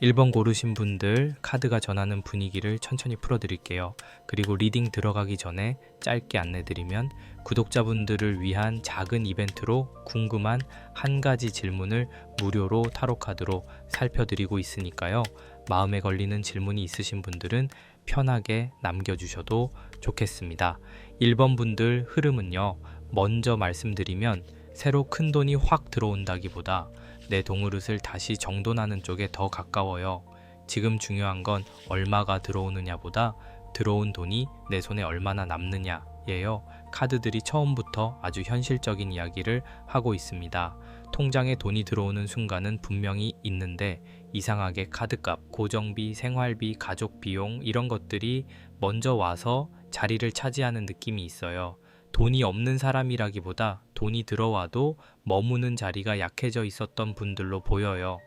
1번 고르신 분들 카드가 전하는 분위기를 천천히 풀어드릴게요. 그리고 리딩 들어가기 전에 짧게 안내드리면 구독자분들을 위한 작은 이벤트로 궁금한 한 가지 질문을 무료로 타로 카드로 살펴드리고 있으니까요. 마음에 걸리는 질문이 있으신 분들은 편하게 남겨주셔도 좋겠습니다. 1번 분들 흐름은요. 먼저 말씀드리면 새로 큰 돈이 확 들어온다기보다 내 동그릇을 다시 정돈하는 쪽에 더 가까워요. 지금 중요한 건 얼마가 들어오느냐보다 들어온 돈이 내 손에 얼마나 남느냐예요. 카드들이 처음부터 아주 현실적인 이야기를 하고 있습니다. 통장에 돈이 들어오는 순간은 분명히 있는데 이상하게 카드값, 고정비, 생활비, 가족 비용 이런 것들이 먼저 와서 자리를 차지하는 느낌이 있어요. 돈이 없는 사람이라기보다 돈이 들어와도 머무는 자리가 약해져 있었던 분들로 보여요.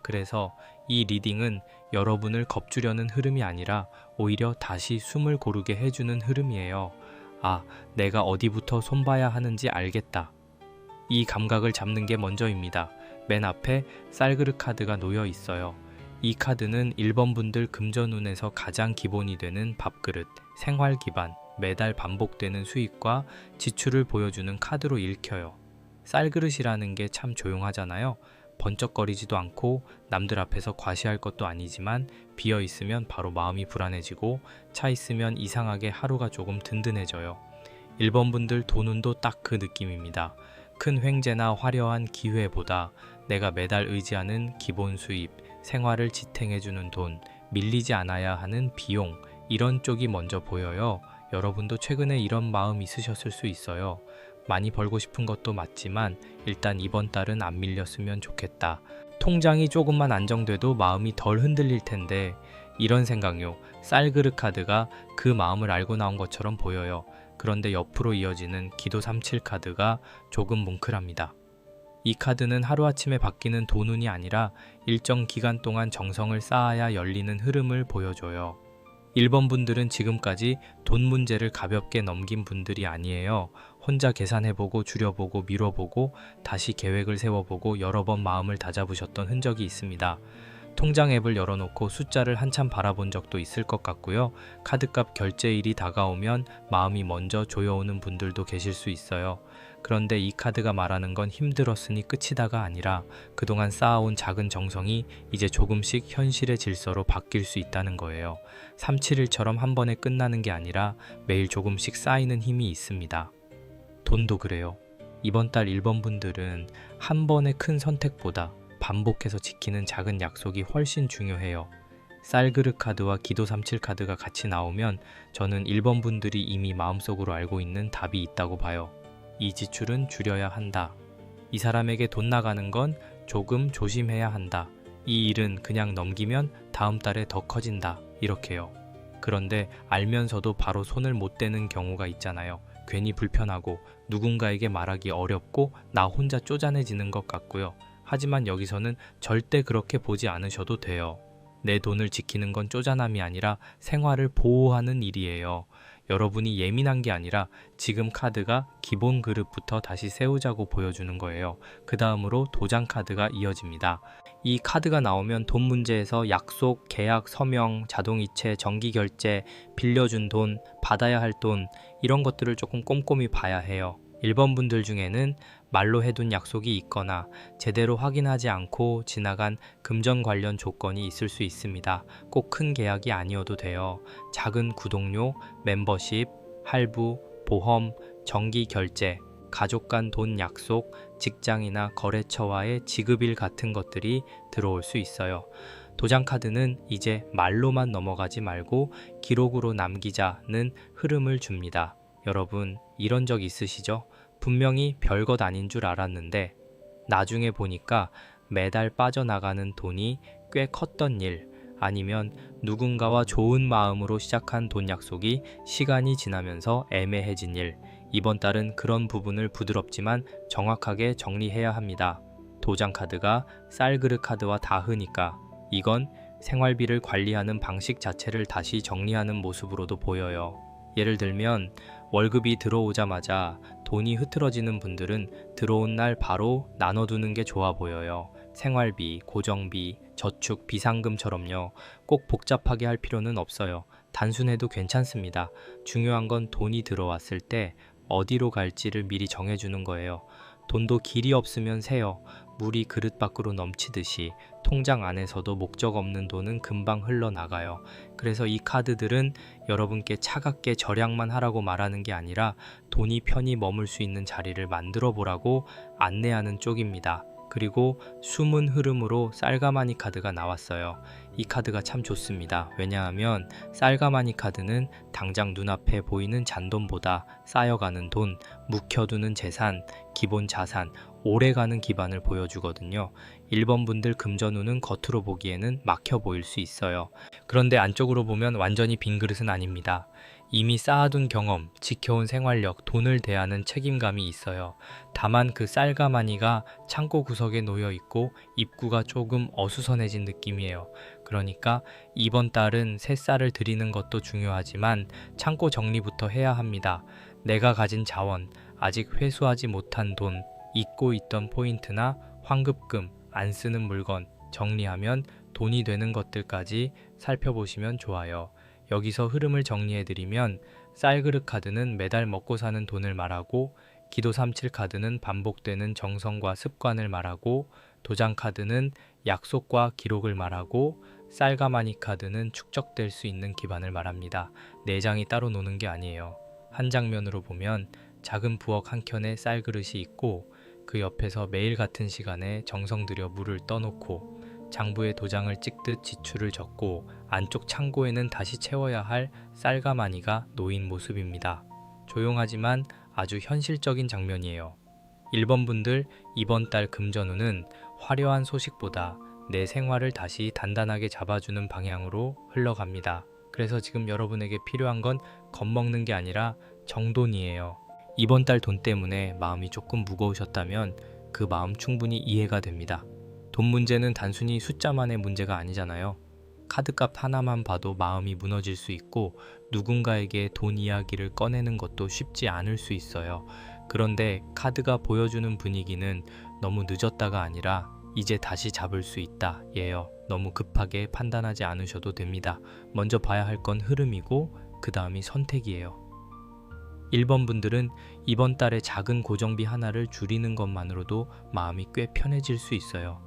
그래서 이 리딩은 여러분을 겁주려는 흐름이 아니라 오히려 다시 숨을 고르게 해주는 흐름이에요. 아, 내가 어디부터 손봐야 하는지 알겠다. 이 감각을 잡는 게 먼저입니다. 맨 앞에 쌀그릇 카드가 놓여 있어요. 이 카드는 1번 분들 금전운에서 가장 기본이 되는 밥그릇, 생활 기반, 매달 반복되는 수익과 지출을 보여주는 카드로 읽혀요. 쌀그릇이라는 게 참 조용하잖아요. 번쩍거리지도 않고 남들 앞에서 과시할 것도 아니지만 비어 있으면 바로 마음이 불안해지고 차 있으면 이상하게 하루가 조금 든든해져요. 1번 분들 돈운도 딱 그 느낌입니다. 큰 횡재나 화려한 기회보다 내가 매달 의지하는 기본 수입, 생활을 지탱해주는 돈, 밀리지 않아야 하는 비용 이런 쪽이 먼저 보여요. 여러분도 최근에 이런 마음 있으셨을 수 있어요. 많이 벌고 싶은 것도 맞지만 일단 이번 달은 안 밀렸으면 좋겠다. 통장이 조금만 안정돼도 마음이 덜 흔들릴 텐데 이런 생각요. 쌀그릇 카드가 그 마음을 알고 나온 것처럼 보여요. 그런데 옆으로 이어지는 기도 37 카드가 조금 뭉클합니다. 이 카드는 하루아침에 바뀌는 돈운이 아니라 일정 기간 동안 정성을 쌓아야 열리는 흐름을 보여줘요. 1번 분들은 지금까지 돈 문제를 가볍게 넘긴 분들이 아니에요. 혼자 계산해보고 줄여보고 미뤄보고 다시 계획을 세워보고 여러 번 마음을 다잡으셨던 흔적이 있습니다. 통장 앱을 열어놓고 숫자를 한참 바라본 적도 있을 것 같고요. 카드값 결제일이 다가오면 마음이 먼저 조여오는 분들도 계실 수 있어요. 그런데 이 카드가 말하는 건 힘들었으니 끝이다가 아니라 그동안 쌓아온 작은 정성이 이제 조금씩 현실의 질서로 바뀔 수 있다는 거예요. 371처럼 한 번에 끝나는 게 아니라 매일 조금씩 쌓이는 힘이 있습니다. 돈도 그래요. 이번 달 1번 분들은 한 번의 큰 선택보다 반복해서 지키는 작은 약속이 훨씬 중요해요. 쌀그릇 카드와 기도 37 카드가 같이 나오면 저는 1번 분들이 이미 마음속으로 알고 있는 답이 있다고 봐요. 이 지출은 줄여야 한다. 이 사람에게 돈 나가는 건 조금 조심해야 한다. 이 일은 그냥 넘기면 다음 달에 더 커진다. 이렇게요. 그런데 알면서도 바로 손을 못 대는 경우가 있잖아요. 괜히 불편하고 누군가에게 말하기 어렵고 나 혼자 쪼잔해지는 것 같고요. 하지만 여기서는 절대 그렇게 보지 않으셔도 돼요. 내 돈을 지키는 건 쪼잔함이 아니라 생활을 보호하는 일이에요. 여러분이 예민한 게 아니라 지금 카드가 기본 그릇부터 다시 세우자고 보여주는 거예요. 그 다음으로 도장 카드가 이어집니다. 이 카드가 나오면 돈 문제에서 약속, 계약, 서명, 자동이체, 정기결제, 빌려준 돈, 받아야 할 돈 이런 것들을 조금 꼼꼼히 봐야 해요. 1번 분들 중에는 말로 해둔 약속이 있거나 제대로 확인하지 않고 지나간 금전 관련 조건이 있을 수 있습니다. 꼭 큰 계약이 아니어도 돼요. 작은 구독료, 멤버십, 할부, 보험, 정기 결제, 가족 간 돈 약속, 직장이나 거래처와의 지급일 같은 것들이 들어올 수 있어요. 도장 카드는 이제 말로만 넘어가지 말고 기록으로 남기자는 흐름을 줍니다. 여러분 이런 적 있으시죠? 분명히 별것 아닌 줄 알았는데 나중에 보니까 매달 빠져나가는 돈이 꽤 컸던 일, 아니면 누군가와 좋은 마음으로 시작한 돈 약속이 시간이 지나면서 애매해진 일. 이번 달은 그런 부분을 부드럽지만 정확하게 정리해야 합니다. 도장 카드가 쌀그릇 카드와 다흐니까 이건 생활비를 관리하는 방식 자체를 다시 정리하는 모습으로도 보여요. 예를 들면 월급이 들어오자마자 돈이 흐트러지는 분들은 들어온 날 바로 나눠두는 게 좋아 보여요. 생활비, 고정비, 저축, 비상금처럼요. 꼭 복잡하게 할 필요는 없어요. 단순해도 괜찮습니다. 중요한 건 돈이 들어왔을 때 어디로 갈지를 미리 정해주는 거예요. 돈도 길이 없으면 새요. 물이 그릇 밖으로 넘치듯이 통장 안에서도 목적 없는 돈은 금방 흘러나가요. 그래서 이 카드들은 여러분께 차갑게 절약만 하라고 말하는 게 아니라 돈이 편히 머물 수 있는 자리를 만들어 보라고 안내하는 쪽입니다. 그리고 숨은 흐름으로 쌀가마니 카드가 나왔어요. 이 카드가 참 좋습니다. 왜냐하면 쌀가마니 카드는 당장 눈앞에 보이는 잔돈보다 쌓여가는 돈, 묵혀두는 재산, 기본 자산, 오래가는 기반을 보여주거든요. 1번 분들 금전운은 겉으로 보기에는 막혀 보일 수 있어요. 그런데 안쪽으로 보면 완전히 빈 그릇은 아닙니다. 이미 쌓아둔 경험, 지켜온 생활력, 돈을 대하는 책임감이 있어요. 다만 그 쌀가마니가 창고 구석에 놓여 있고 입구가 조금 어수선해진 느낌이에요. 그러니까 이번 달은 새 쌀을 드리는 것도 중요하지만 창고 정리부터 해야 합니다. 내가 가진 자원, 아직 회수하지 못한 돈, 잊고 있던 포인트나 환급금, 안 쓰는 물건 정리하면 돈이 되는 것들까지 살펴보시면 좋아요. 여기서 흐름을 정리해드리면 쌀그릇 카드는 매달 먹고 사는 돈을 말하고, 기도 37 카드는 반복되는 정성과 습관을 말하고, 도장 카드는 약속과 기록을 말하고, 쌀가마니 카드는 축적될 수 있는 기반을 말합니다. 네 장이 따로 노는 게 아니에요. 한 장면으로 보면 작은 부엌 한 켠에 쌀그릇이 있고, 그 옆에서 매일 같은 시간에 정성 들여 물을 떠놓고 장부에 도장을 찍듯 지출을 적고 안쪽 창고에는 다시 채워야 할 쌀가마니가 놓인 모습입니다. 조용하지만 아주 현실적인 장면이에요. 1번 분들, 이번 달 금전운은 화려한 소식보다 내 생활을 다시 단단하게 잡아주는 방향으로 흘러갑니다. 그래서 지금 여러분에게 필요한 건 겁먹는 게 아니라 정돈이에요. 이번 달 돈 때문에 마음이 조금 무거우셨다면 그 마음 충분히 이해가 됩니다. 돈 문제는 단순히 숫자만의 문제가 아니잖아요. 카드값 하나만 봐도 마음이 무너질 수 있고 누군가에게 돈 이야기를 꺼내는 것도 쉽지 않을 수 있어요. 그런데 카드가 보여주는 분위기는 너무 늦었다가 아니라 이제 다시 잡을 수 있다 예요. 너무 급하게 판단하지 않으셔도 됩니다. 먼저 봐야 할 건 흐름이고 그 다음이 선택이에요. 1번 분들은 이번 달에 작은 고정비 하나를 줄이는 것만으로도 마음이 꽤 편해질 수 있어요.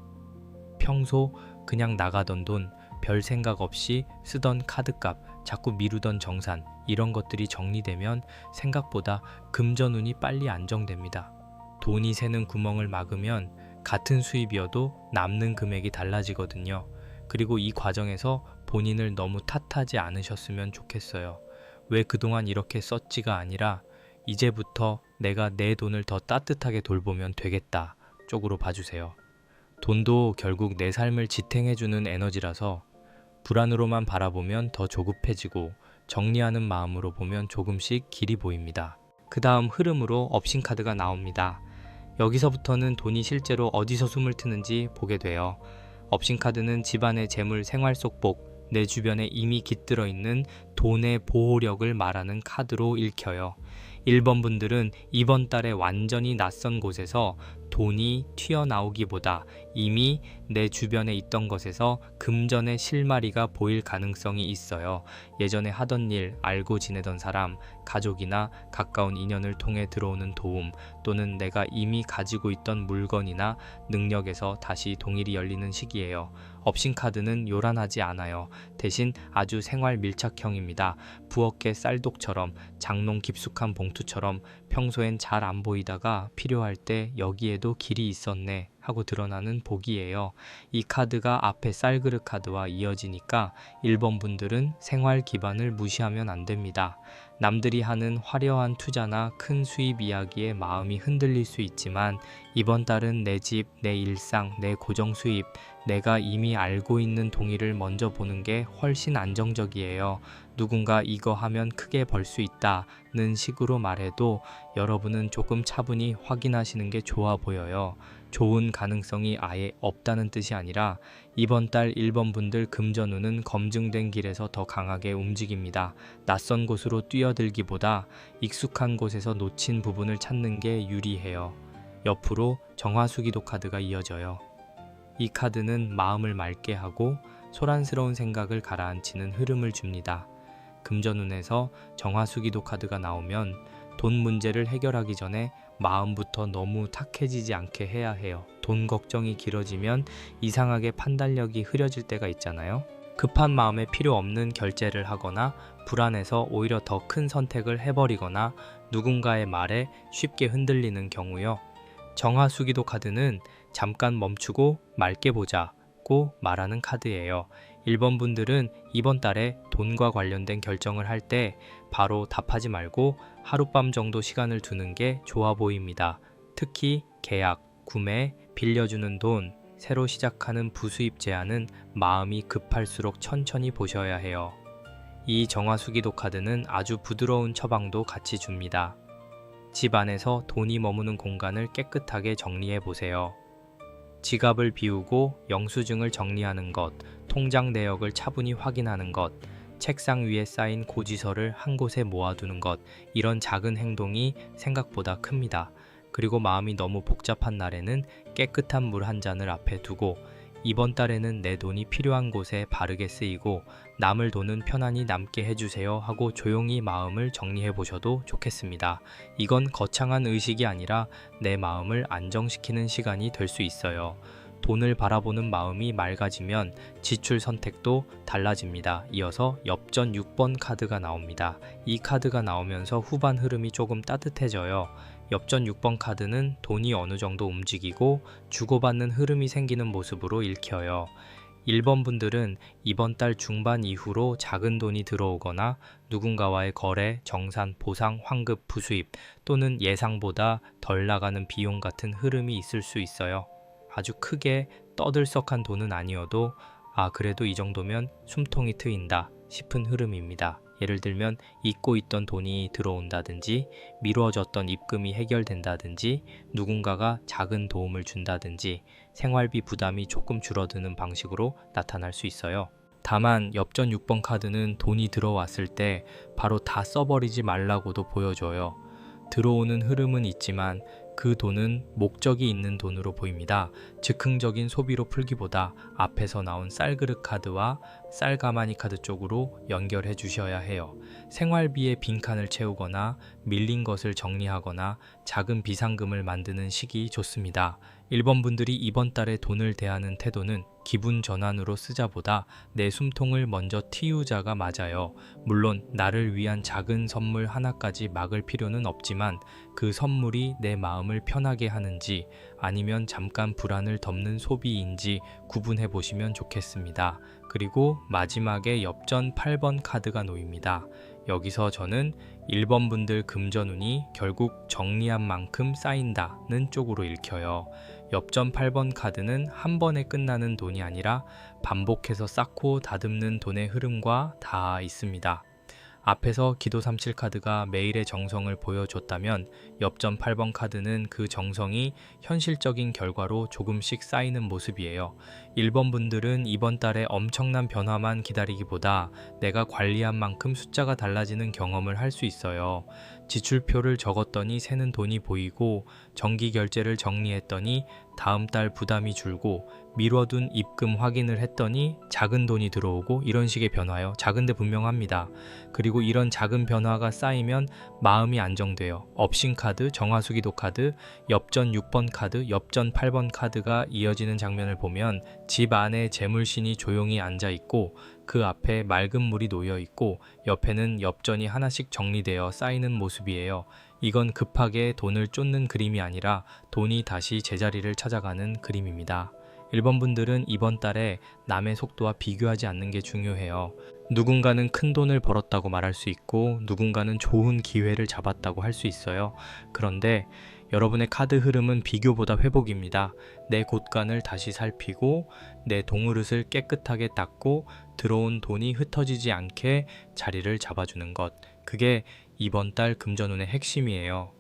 평소 그냥 나가던 돈, 별 생각 없이 쓰던 카드값, 자꾸 미루던 정산, 이런 것들이 정리되면 생각보다 금전운이 빨리 안정됩니다. 돈이 새는 구멍을 막으면 같은 수입이어도 남는 금액이 달라지거든요. 그리고 이 과정에서 본인을 너무 탓하지 않으셨으면 좋겠어요. 왜 그동안 이렇게 썼지가 아니라 이제부터 내가 내 돈을 더 따뜻하게 돌보면 되겠다 쪽으로 봐주세요. 돈도 결국 내 삶을 지탱해주는 에너지라서 불안으로만 바라보면 더 조급해지고 정리하는 마음으로 보면 조금씩 길이 보입니다. 그 다음 흐름으로 업신 카드가 나옵니다. 여기서부터는 돈이 실제로 어디서 숨을 트는지 보게 돼요. 업신 카드는 집안의 재물, 생활 속 복, 내 주변에 이미 깃들어 있는 돈의 보호력을 말하는 카드로 읽혀요. 1번 분들은 이번 달에 완전히 낯선 곳에서 돈이 튀어나오기보다 이미 내 주변에 있던 것에서 금전의 실마리가 보일 가능성이 있어요. 예전에 하던 일, 알고 지내던 사람, 가족이나 가까운 인연을 통해 들어오는 도움, 또는 내가 이미 가지고 있던 물건이나 능력에서 다시 동일이 열리는 시기예요. 업신 카드는 요란하지 않아요. 대신 아주 생활 밀착형입니다. 부엌의 쌀독처럼, 장롱 깊숙한 봉투처럼 평소엔 잘 안 보이다가 필요할 때 여기에도 길이 있었네 하고 드러나는 복이에요. 이 카드가 앞에 쌀그릇 카드와 이어지니까 1번 분들은 생활 기반을 무시하면 안 됩니다. 남들이 하는 화려한 투자나 큰 수입 이야기에 마음이 흔들릴 수 있지만 이번 달은 내 집, 내 일상, 내 고정 수입, 내가 이미 알고 있는 동의를 먼저 보는 게 훨씬 안정적이에요. 누군가 이거 하면 크게 벌 수 있다는 식으로 말해도 여러분은 조금 차분히 확인하시는 게 좋아 보여요. 좋은 가능성이 아예 없다는 뜻이 아니라 이번 달 1번 분들 금전운은 검증된 길에서 더 강하게 움직입니다. 낯선 곳으로 뛰어들기보다 익숙한 곳에서 놓친 부분을 찾는 게 유리해요. 옆으로 정화수기도 카드가 이어져요. 이 카드는 마음을 맑게 하고 소란스러운 생각을 가라앉히는 흐름을 줍니다. 금전운에서 정화수기도 카드가 나오면 돈 문제를 해결하기 전에 마음부터 너무 탁해지지 않게 해야 해요. 돈 걱정이 길어지면 이상하게 판단력이 흐려질 때가 있잖아요. 급한 마음에 필요 없는 결제를 하거나 불안해서 오히려 더 큰 선택을 해버리거나 누군가의 말에 쉽게 흔들리는 경우요. 정화수기도 카드는 잠깐 멈추고 맑게 보자고 말하는 카드예요. 1번 분들은 이번 달에 돈과 관련된 결정을 할 때 바로 답하지 말고 하룻밤 정도 시간을 두는 게 좋아 보입니다. 특히 계약, 구매, 빌려주는 돈, 새로 시작하는 부수입 제한은 마음이 급할수록 천천히 보셔야 해요. 이 정화수기도 카드는 아주 부드러운 처방도 같이 줍니다. 집 안에서 돈이 머무는 공간을 깨끗하게 정리해 보세요. 지갑을 비우고 영수증을 정리하는 것, 통장 내역을 차분히 확인하는 것, 책상 위에 쌓인 고지서를 한 곳에 모아두는 것, 이런 작은 행동이 생각보다 큽니다. 그리고 마음이 너무 복잡한 날에는 깨끗한 물 한 잔을 앞에 두고 이번 달에는 내 돈이 필요한 곳에 바르게 쓰이고 남을 돈은 편안히 남게 해주세요 하고 조용히 마음을 정리해 보셔도 좋겠습니다. 이건 거창한 의식이 아니라 내 마음을 안정시키는 시간이 될 수 있어요. 돈을 바라보는 마음이 맑아지면 지출 선택도 달라집니다. 이어서 엽전 6번 카드가 나옵니다. 이 카드가 나오면서 후반 흐름이 조금 따뜻해져요. 엽전 6번 카드는 돈이 어느 정도 움직이고 주고받는 흐름이 생기는 모습으로 읽혀요. 1번 분들은 이번 달 중반 이후로 작은 돈이 들어오거나 누군가와의 거래, 정산, 보상, 환급, 부수입 또는 예상보다 덜 나가는 비용 같은 흐름이 있을 수 있어요. 아주 크게 떠들썩한 돈은 아니어도 그래도 이 정도면 숨통이 트인다 싶은 흐름입니다. 예를 들면 잊고 있던 돈이 들어온다든지 미뤄졌던 입금이 해결된다든지 누군가가 작은 도움을 준다든지 생활비 부담이 조금 줄어드는 방식으로 나타날 수 있어요. 다만 엽전 6번 카드는 돈이 들어왔을 때 바로 다 써버리지 말라고도 보여줘요. 들어오는 흐름은 있지만 그 돈은 목적이 있는 돈으로 보입니다. 즉흥적인 소비로 풀기보다 앞에서 나온 쌀그릇 카드와 쌀가마니 카드 쪽으로 연결해 주셔야 해요. 생활비의 빈칸을 채우거나 밀린 것을 정리하거나 작은 비상금을 만드는 시기 좋습니다. 1번 분들이 이번 달에 돈을 대하는 태도는 기분 전환으로 쓰자보다 내 숨통을 먼저 틔우자가 맞아요. 물론 나를 위한 작은 선물 하나까지 막을 필요는 없지만 그 선물이 내 마음을 편하게 하는지 아니면 잠깐 불안을 덮는 소비인지 구분해 보시면 좋겠습니다. 그리고 마지막에 엽전 8번 카드가 놓입니다. 여기서 저는 1번 분들 금전운이 결국 정리한 만큼 쌓인다는 쪽으로 읽혀요. 엽전 8번 카드는 한 번에 끝나는 돈이 아니라 반복해서 쌓고 다듬는 돈의 흐름과 다 있습니다. 앞에서 기도 37 카드가 매일의 정성을 보여줬다면 엽전 8번 카드는 그 정성이 현실적인 결과로 조금씩 쌓이는 모습이에요. 1번 분들은 이번 달에 엄청난 변화만 기다리기보다 내가 관리한 만큼 숫자가 달라지는 경험을 할 수 있어요. 지출표를 적었더니 새는 돈이 보이고 정기 결제를 정리했더니 다음 달 부담이 줄고 미뤄둔 입금 확인을 했더니 작은 돈이 들어오고 이런 식의 변화요. 작은데 분명합니다. 그리고 이런 작은 변화가 쌓이면 마음이 안정돼요. 업신 카드, 정화수기도 카드, 엽전 6번 카드, 엽전 8번 카드가 이어지는 장면을 보면 집 안에 재물신이 조용히 앉아 있고 그 앞에 맑은 물이 놓여 있고 옆에는 엽전이 하나씩 정리되어 쌓이는 모습이에요. 이건 급하게 돈을 쫓는 그림이 아니라 돈이 다시 제자리를 찾아가는 그림입니다. 1번 분들은 이번 달에 남의 속도와 비교하지 않는 게 중요해요. 누군가는 큰 돈을 벌었다고 말할 수 있고 누군가는 좋은 기회를 잡았다고 할 수 있어요. 그런데 여러분의 카드 흐름은 비교보다 회복입니다. 내 곳간을 다시 살피고 내 동그릇을 깨끗하게 닦고 들어온 돈이 흩어지지 않게 자리를 잡아주는 것. 그게 이번 달 금전운의 핵심이에요.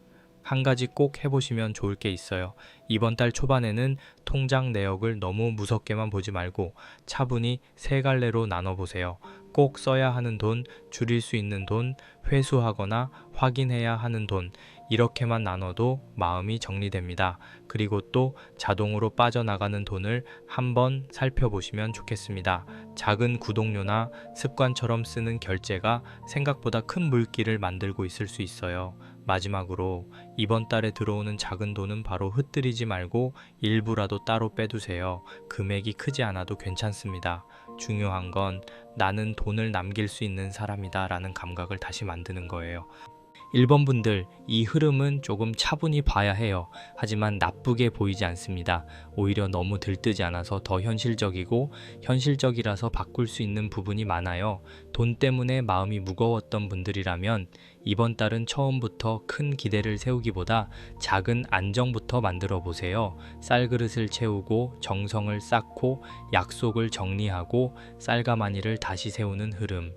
한 가지 꼭 해보시면 좋을 게 있어요. 이번 달 초반에는 통장 내역을 너무 무섭게만 보지 말고 차분히 세 갈래로 나눠보세요. 꼭 써야 하는 돈, 줄일 수 있는 돈, 회수하거나 확인해야 하는 돈, 이렇게만 나눠도 마음이 정리됩니다. 그리고 또 자동으로 빠져나가는 돈을 한번 살펴보시면 좋겠습니다. 작은 구독료나 습관처럼 쓰는 결제가 생각보다 큰 물길을 만들고 있을 수 있어요. 마지막으로 이번 달에 들어오는 작은 돈은 바로 흩뜨리지 말고 일부라도 따로 빼두세요. 금액이 크지 않아도 괜찮습니다. 중요한 건 나는 돈을 남길 수 있는 사람이다 라는 감각을 다시 만드는 거예요. 1번 분들, 이 흐름은 조금 차분히 봐야 해요. 하지만 나쁘게 보이지 않습니다. 오히려 너무 들뜨지 않아서 더 현실적이고 현실적이라서 바꿀 수 있는 부분이 많아요. 돈 때문에 마음이 무거웠던 분들이라면 이번 달은 처음부터 큰 기대를 세우기보다 작은 안정부터 만들어 보세요. 쌀그릇을 채우고 정성을 쌓고 약속을 정리하고 쌀가마니를 다시 세우는 흐름.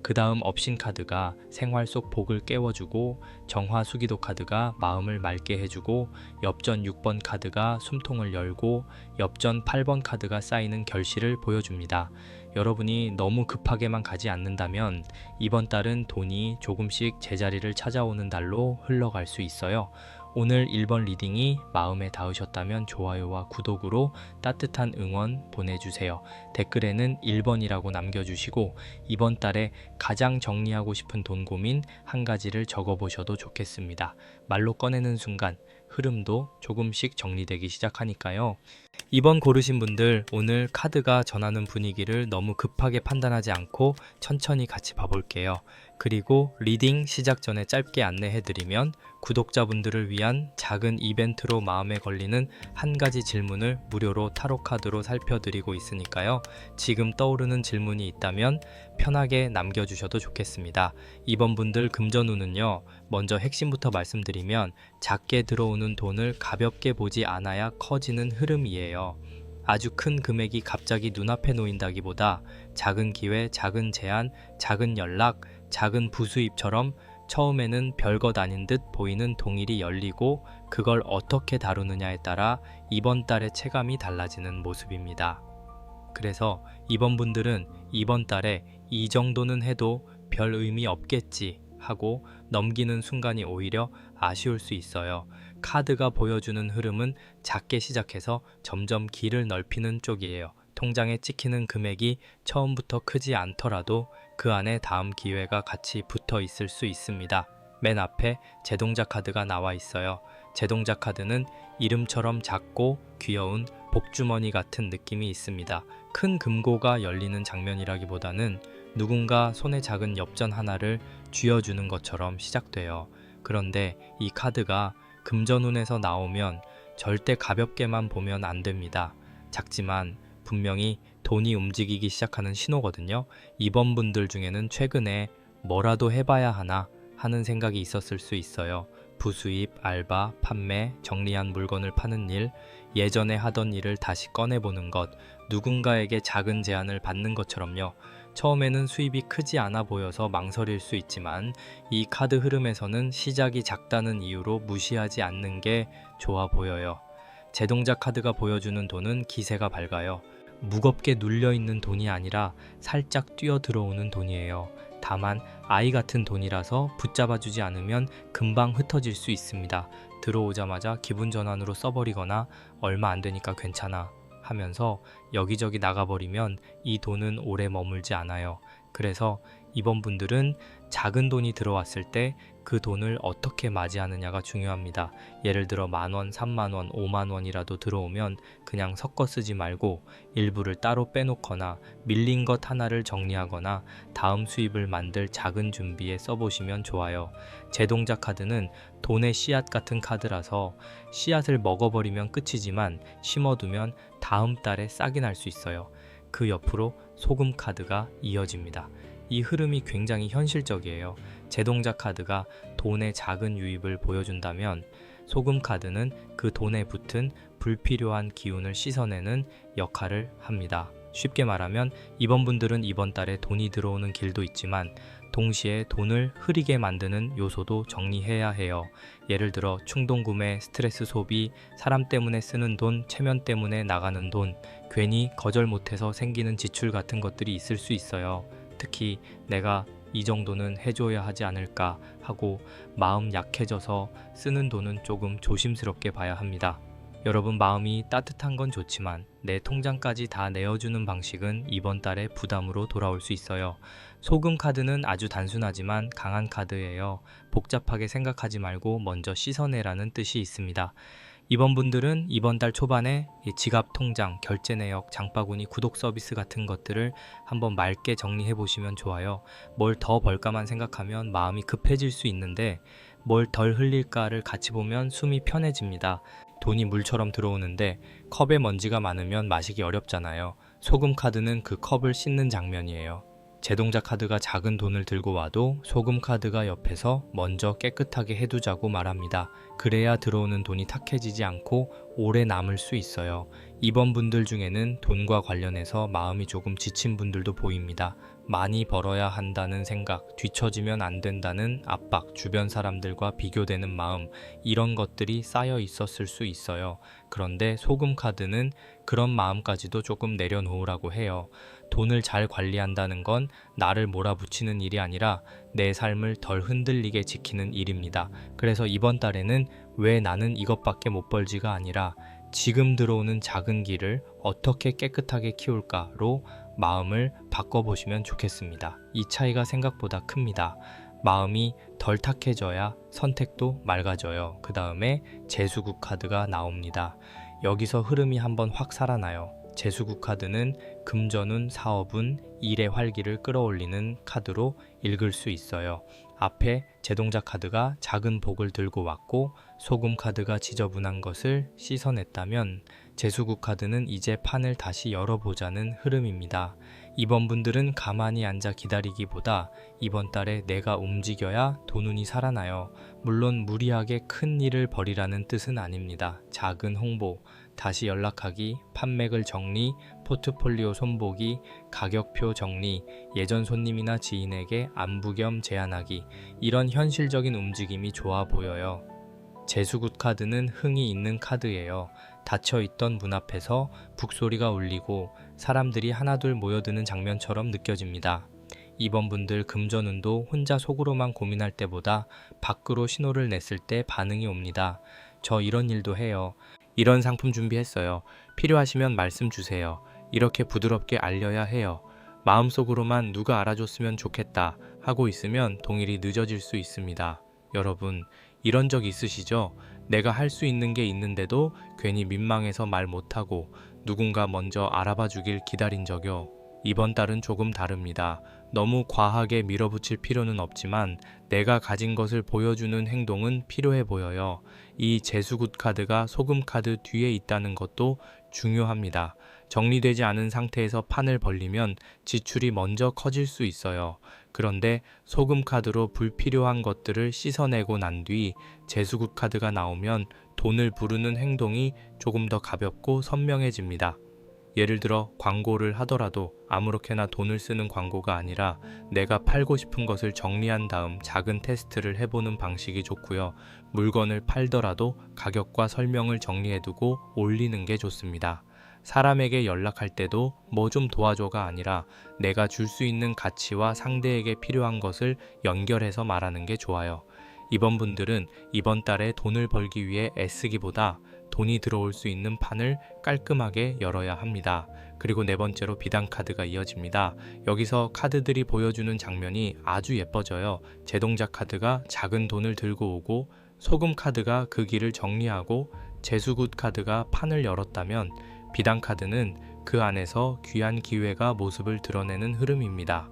그 다음 업신 카드가 생활 속 복을 깨워주고, 정화 수기도 카드가 마음을 맑게 해주고, 엽전 6번 카드가 숨통을 열고, 엽전 8번 카드가 쌓이는 결실을 보여줍니다. 여러분이 너무 급하게만 가지 않는다면 이번 달은 돈이 조금씩 제자리를 찾아오는 달로 흘러갈 수 있어요. 오늘 1번 리딩이 마음에 닿으셨다면 좋아요와 구독으로 따뜻한 응원 보내주세요. 댓글에는 1번이라고 남겨주시고 이번 달에 가장 정리하고 싶은 돈 고민 한 가지를 적어보셔도 좋겠습니다. 말로 꺼내는 순간 흐름도 조금씩 정리되기 시작하니까요. 2번 고르신 분들, 오늘 카드가 전하는 분위기를 너무 급하게 판단하지 않고 천천히 같이 봐볼게요. 그리고 리딩 시작 전에 짧게 안내해드리면 구독자분들을 위한 작은 이벤트로 마음에 걸리는 한 가지 질문을 무료로 타로 카드로 살펴드리고 있으니까요. 지금 떠오르는 질문이 있다면 편하게 남겨주셔도 좋겠습니다. 이번 분들 금전운은요, 먼저 핵심부터 말씀드리면 작게 들어오는 돈을 가볍게 보지 않아야 커지는 흐름이에요. 아주 큰 금액이 갑자기 눈앞에 놓인다기보다 작은 기회, 작은 제안, 작은 연락, 작은 부수입처럼 처음에는 별것 아닌 듯 보이는 동일이 열리고 그걸 어떻게 다루느냐에 따라 이번 달의 체감이 달라지는 모습입니다. 그래서 이번 분들은 이번 달에 이 정도는 해도 별 의미 없겠지 하고 넘기는 순간이 오히려 아쉬울 수 있어요. 카드가 보여주는 흐름은 작게 시작해서 점점 길을 넓히는 쪽이에요. 통장에 찍히는 금액이 처음부터 크지 않더라도 그 안에 다음 기회가 같이 붙어 있을 수 있습니다. 맨 앞에 제동자 카드가 나와 있어요. 제동자 카드는 이름처럼 작고 귀여운 복주머니 같은 느낌이 있습니다. 큰 금고가 열리는 장면이라기보다는 누군가 손에 작은 엽전 하나를 쥐어주는 것처럼 시작돼요. 그런데 이 카드가 금전운에서 나오면 절대 가볍게만 보면 안 됩니다. 작지만 분명히 돈이 움직이기 시작하는 신호거든요. 이번 분들 중에는 최근에 뭐라도 해봐야 하나 하는 생각이 있었을 수 있어요. 부수입, 알바, 판매, 정리한 물건을 파는 일, 예전에 하던 일을 다시 꺼내보는 것, 누군가에게 작은 제안을 받는 것처럼요. 처음에는 수입이 크지 않아 보여서 망설일 수 있지만 이 카드 흐름에서는 시작이 작다는 이유로 무시하지 않는 게 좋아 보여요. 제동자 카드가 보여주는 돈은 기세가 밝아요. 무겁게 눌려있는 돈이 아니라 살짝 뛰어 들어오는 돈이에요. 다만 아이 같은 돈이라서 붙잡아주지 않으면 금방 흩어질 수 있습니다. 들어오자마자 기분 전환으로 써버리거나 얼마 안 되니까 괜찮아 하면서 여기저기 나가버리면 이 돈은 오래 머물지 않아요. 그래서 이번 분들은 작은 돈이 들어왔을 때 그 돈을 어떻게 맞이하느냐가 중요합니다. 예를 들어 10,000원, 30,000원, 50,000원이라도 들어오면 그냥 섞어 쓰지 말고 일부를 따로 빼놓거나 밀린 것 하나를 정리하거나 다음 수입을 만들 작은 준비에 써보시면 좋아요. 제동자 카드는 돈의 씨앗 같은 카드라서 씨앗을 먹어버리면 끝이지만 심어두면 다음 달에 싹이 날 수 있어요. 그 옆으로 소금 카드가 이어집니다. 이 흐름이 굉장히 현실적이에요. 제동자 카드가 돈의 작은 유입을 보여준다면 소금 카드는 그 돈에 붙은 불필요한 기운을 씻어내는 역할을 합니다. 쉽게 말하면 이번 분들은 이번 달에 돈이 들어오는 길도 있지만 동시에 돈을 흐리게 만드는 요소도 정리해야 해요. 예를 들어 충동구매, 스트레스 소비, 사람 때문에 쓰는 돈, 체면 때문에 나가는 돈, 괜히 거절 못해서 생기는 지출 같은 것들이 있을 수 있어요. 특히 내가 이 정도는 해줘야 하지 않을까 하고 마음 약해져서 쓰는 돈은 조금 조심스럽게 봐야 합니다. 여러분, 마음이 따뜻한 건 좋지만 내 통장까지 다 내어주는 방식은 이번 달에 부담으로 돌아올 수 있어요. 소금 카드는 아주 단순하지만 강한 카드예요. 복잡하게 생각하지 말고 먼저 씻어내라는 뜻이 있습니다. 이번 분들은 이번 달 초반에 지갑 통장, 결제 내역, 장바구니, 구독 서비스 같은 것들을 한번 맑게 정리해 보시면 좋아요. 뭘 더 벌까만 생각하면 마음이 급해질 수 있는데 뭘 덜 흘릴까를 같이 보면 숨이 편해집니다. 돈이 물처럼 들어오는데 컵에 먼지가 많으면 마시기 어렵잖아요. 소금 카드는 그 컵을 씻는 장면이에요. 제동작 카드가 작은 돈을 들고 와도 소금 카드가 옆에서 먼저 깨끗하게 해두자고 말합니다. 그래야 들어오는 돈이 탁해지지 않고 오래 남을 수 있어요. 이번 분들 중에는 돈과 관련해서 마음이 조금 지친 분들도 보입니다. 많이 벌어야 한다는 생각, 뒤처지면 안 된다는 압박, 주변 사람들과 비교되는 마음, 이런 것들이 쌓여 있었을 수 있어요. 그런데 소금 카드는 그런 마음까지도 조금 내려놓으라고 해요. 돈을 잘 관리한다는 건 나를 몰아붙이는 일이 아니라 내 삶을 덜 흔들리게 지키는 일입니다. 그래서 이번 달에는 왜 나는 이것밖에 못 벌지가 아니라 지금 들어오는 작은 길을 어떻게 깨끗하게 키울까로 마음을 바꿔보시면 좋겠습니다. 이 차이가 생각보다 큽니다. 마음이 덜 탁해져야 선택도 맑아져요. 그 다음에 재수국 카드가 나옵니다. 여기서 흐름이 한번 확 살아나요. 재수국 카드는 금전운, 사업운, 일의 활기를 끌어올리는 카드로 읽을 수 있어요. 앞에 제동작 카드가 작은 복을 들고 왔고 소금 카드가 지저분한 것을 씻어냈다면 재수국 카드는 이제 판을 다시 열어보자는 흐름입니다. 이번 분들은 가만히 앉아 기다리기보다 이번 달에 내가 움직여야 돈운이 살아나요. 물론 무리하게 큰 일을 벌이라는 뜻은 아닙니다. 작은 홍보, 다시 연락하기, 판매글 정리, 포트폴리오 손보기, 가격표 정리, 예전 손님이나 지인에게 안부 겸 제안하기, 이런 현실적인 움직임이 좋아 보여요. 재수굿 카드는 흥이 있는 카드예요. 닫혀있던 문 앞에서 북소리가 울리고 사람들이 하나둘 모여드는 장면처럼 느껴집니다. 이번 분들 금전운도 혼자 속으로만 고민할 때보다 밖으로 신호를 냈을 때 반응이 옵니다. 저 이런 일도 해요. 이런 상품 준비했어요. 필요하시면 말씀 주세요. 이렇게 부드럽게 알려야 해요. 마음속으로만 누가 알아줬으면 좋겠다 하고 있으면 동일이 늦어질 수 있습니다. 여러분, 이런 적 있으시죠? 내가 할 수 있는 게 있는데도 괜히 민망해서 말 못하고 누군가 먼저 알아봐 주길 기다린 적요. 이번 달은 조금 다릅니다. 너무 과하게 밀어붙일 필요는 없지만 내가 가진 것을 보여주는 행동은 필요해 보여요. 이 재수굿 카드가 소금 카드 뒤에 있다는 것도 중요합니다. 정리되지 않은 상태에서 판을 벌리면 지출이 먼저 커질 수 있어요. 그런데 소금 카드로 불필요한 것들을 씻어내고 난 뒤 재수굿 카드가 나오면 돈을 부르는 행동이 조금 더 가볍고 선명해집니다. 예를 들어 광고를 하더라도 아무렇게나 돈을 쓰는 광고가 아니라 내가 팔고 싶은 것을 정리한 다음 작은 테스트를 해보는 방식이 좋고요. 물건을 팔더라도 가격과 설명을 정리해두고 올리는 게 좋습니다. 사람에게 연락할 때도 뭐 좀 도와줘가 아니라 내가 줄 수 있는 가치와 상대에게 필요한 것을 연결해서 말하는 게 좋아요. 이번 분들은 이번 달에 돈을 벌기 위해 애쓰기보다 돈이 들어올 수 있는 판을 깔끔하게 열어야 합니다. 그리고 네 번째로 비단 카드가 이어집니다. 여기서 카드들이 보여주는 장면이 아주 예뻐져요. 제동작 카드가 작은 돈을 들고 오고 소금 카드가 그 길을 정리하고 재수굿 카드가 판을 열었다면 비단 카드는 그 안에서 귀한 기회가 모습을 드러내는 흐름입니다.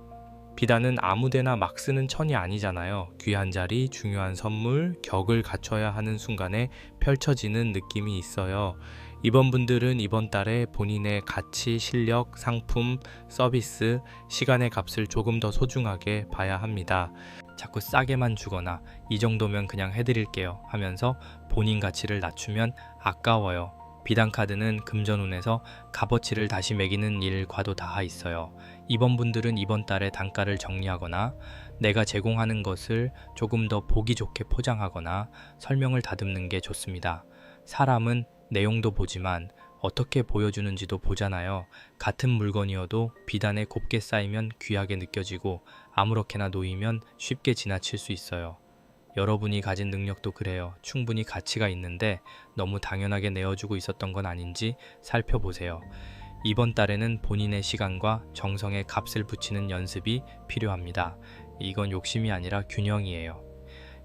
비단은 아무데나 막 쓰는 천이 아니잖아요. 귀한 자리, 중요한 선물, 격을 갖춰야 하는 순간에 펼쳐지는 느낌이 있어요. 이번 분들은 이번 달에 본인의 가치, 실력, 상품, 서비스, 시간의 값을 조금 더 소중하게 봐야 합니다. 자꾸 싸게만 주거나 이 정도면 그냥 해드릴게요 하면서 본인 가치를 낮추면 아까워요. 비단 카드는 금전운에서 값어치를 다시 매기는 일과도 닿아 있어요. 이번 분들은 이번 달에 단가를 정리하거나 내가 제공하는 것을 조금 더 보기 좋게 포장하거나 설명을 다듬는 게 좋습니다. 사람은 내용도 보지만 어떻게 보여주는지도 보잖아요. 같은 물건이어도 비단에 곱게 쌓이면 귀하게 느껴지고 아무렇게나 놓이면 쉽게 지나칠 수 있어요. 여러분이 가진 능력도 그래요. 충분히 가치가 있는데 너무 당연하게 내어주고 있었던 건 아닌지 살펴보세요. 이번 달에는 본인의 시간과 정성에 값을 붙이는 연습이 필요합니다. 이건 욕심이 아니라 균형이에요.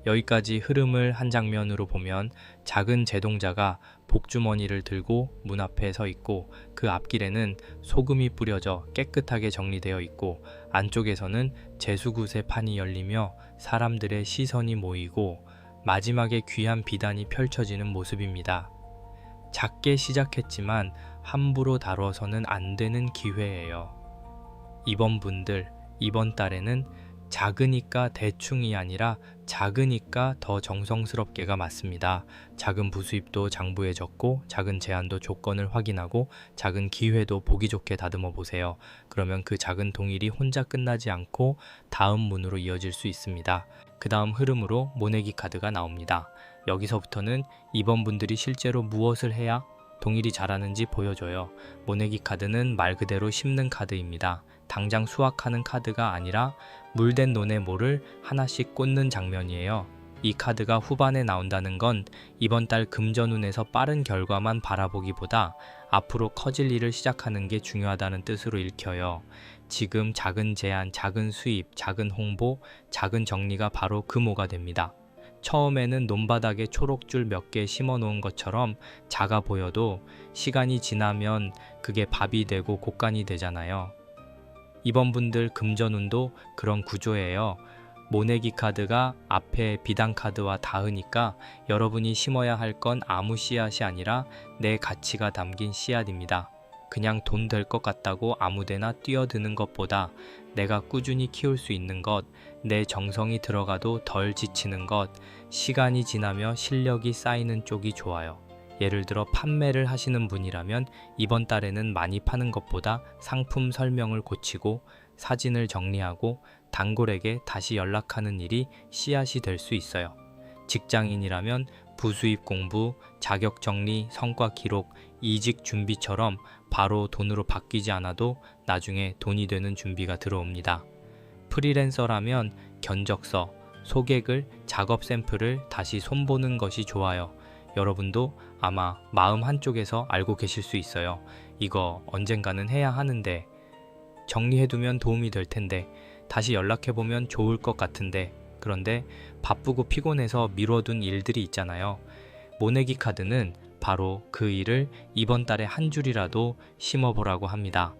여기까지 흐름을 한 장면으로 보면 작은 제동자가 복주머니를 들고 문 앞에 서 있고 그 앞길에는 소금이 뿌려져 깨끗하게 정리되어 있고 안쪽에서는 제수굿의 판이 열리며 사람들의 시선이 모이고 마지막에 귀한 비단이 펼쳐지는 모습입니다. 작게 시작했지만 함부로 다뤄서는 안 되는 기회예요. 이번 분들, 이번 달에는 작으니까 대충이 아니라 작으니까 더 정성스럽게가 맞습니다. 작은 부수입도 장부해졌고 작은 제안도 조건을 확인하고 작은 기회도 보기 좋게 다듬어 보세요. 그러면 그 작은 동일이 혼자 끝나지 않고 다음 문으로 이어질 수 있습니다. 그 다음 흐름으로 모내기 카드가 나옵니다. 여기서부터는 이번 분들이 실제로 무엇을 해야 동일이 잘하는지 보여줘요. 모내기 카드는 말 그대로 심는 카드입니다. 당장 수확하는 카드가 아니라 물된 논에 모를 하나씩 꽂는 장면이에요. 이 카드가 후반에 나온다는 건 이번 달 금전운에서 빠른 결과만 바라보기보다 앞으로 커질 일을 시작하는 게 중요하다는 뜻으로 읽혀요. 지금 작은 제안, 작은 수입, 작은 홍보, 작은 정리가 바로 금오가 됩니다. 처음에는 논바닥에 초록줄 몇 개 심어 놓은 것처럼 작아 보여도 시간이 지나면 그게 밥이 되고 곡간이 되잖아요. 이번 분들 금전운도 그런 구조예요. 모내기 카드가 앞에 비단 카드와 닿으니까 여러분이 심어야 할 건 아무 씨앗이 아니라 내 가치가 담긴 씨앗입니다. 그냥 돈 될 것 같다고 아무데나 뛰어드는 것보다 내가 꾸준히 키울 수 있는 것, 내 정성이 들어가도 덜 지치는 것, 시간이 지나며 실력이 쌓이는 쪽이 좋아요. 예를 들어 판매를 하시는 분이라면 이번 달에는 많이 파는 것보다 상품 설명을 고치고 사진을 정리하고 단골에게 다시 연락하는 일이 씨앗이 될 수 있어요. 직장인이라면 부수입 공부, 자격 정리, 성과 기록, 이직 준비처럼 바로 돈으로 바뀌지 않아도 나중에 돈이 되는 준비가 들어옵니다. 프리랜서라면 견적서, 소개글, 작업 샘플을 다시 손보는 것이 좋아요. 여러분도 아마 마음 한쪽에서 알고 계실 수 있어요. 이거 언젠가는 해야 하는데, 정리해두면 도움이 될 텐데, 다시 연락해보면 좋을 것 같은데, 그런데 바쁘고 피곤해서 미뤄둔 일들이 있잖아요. 모내기 카드는 바로 그 일을 이번 달에 한 줄이라도 심어보라고 합니다.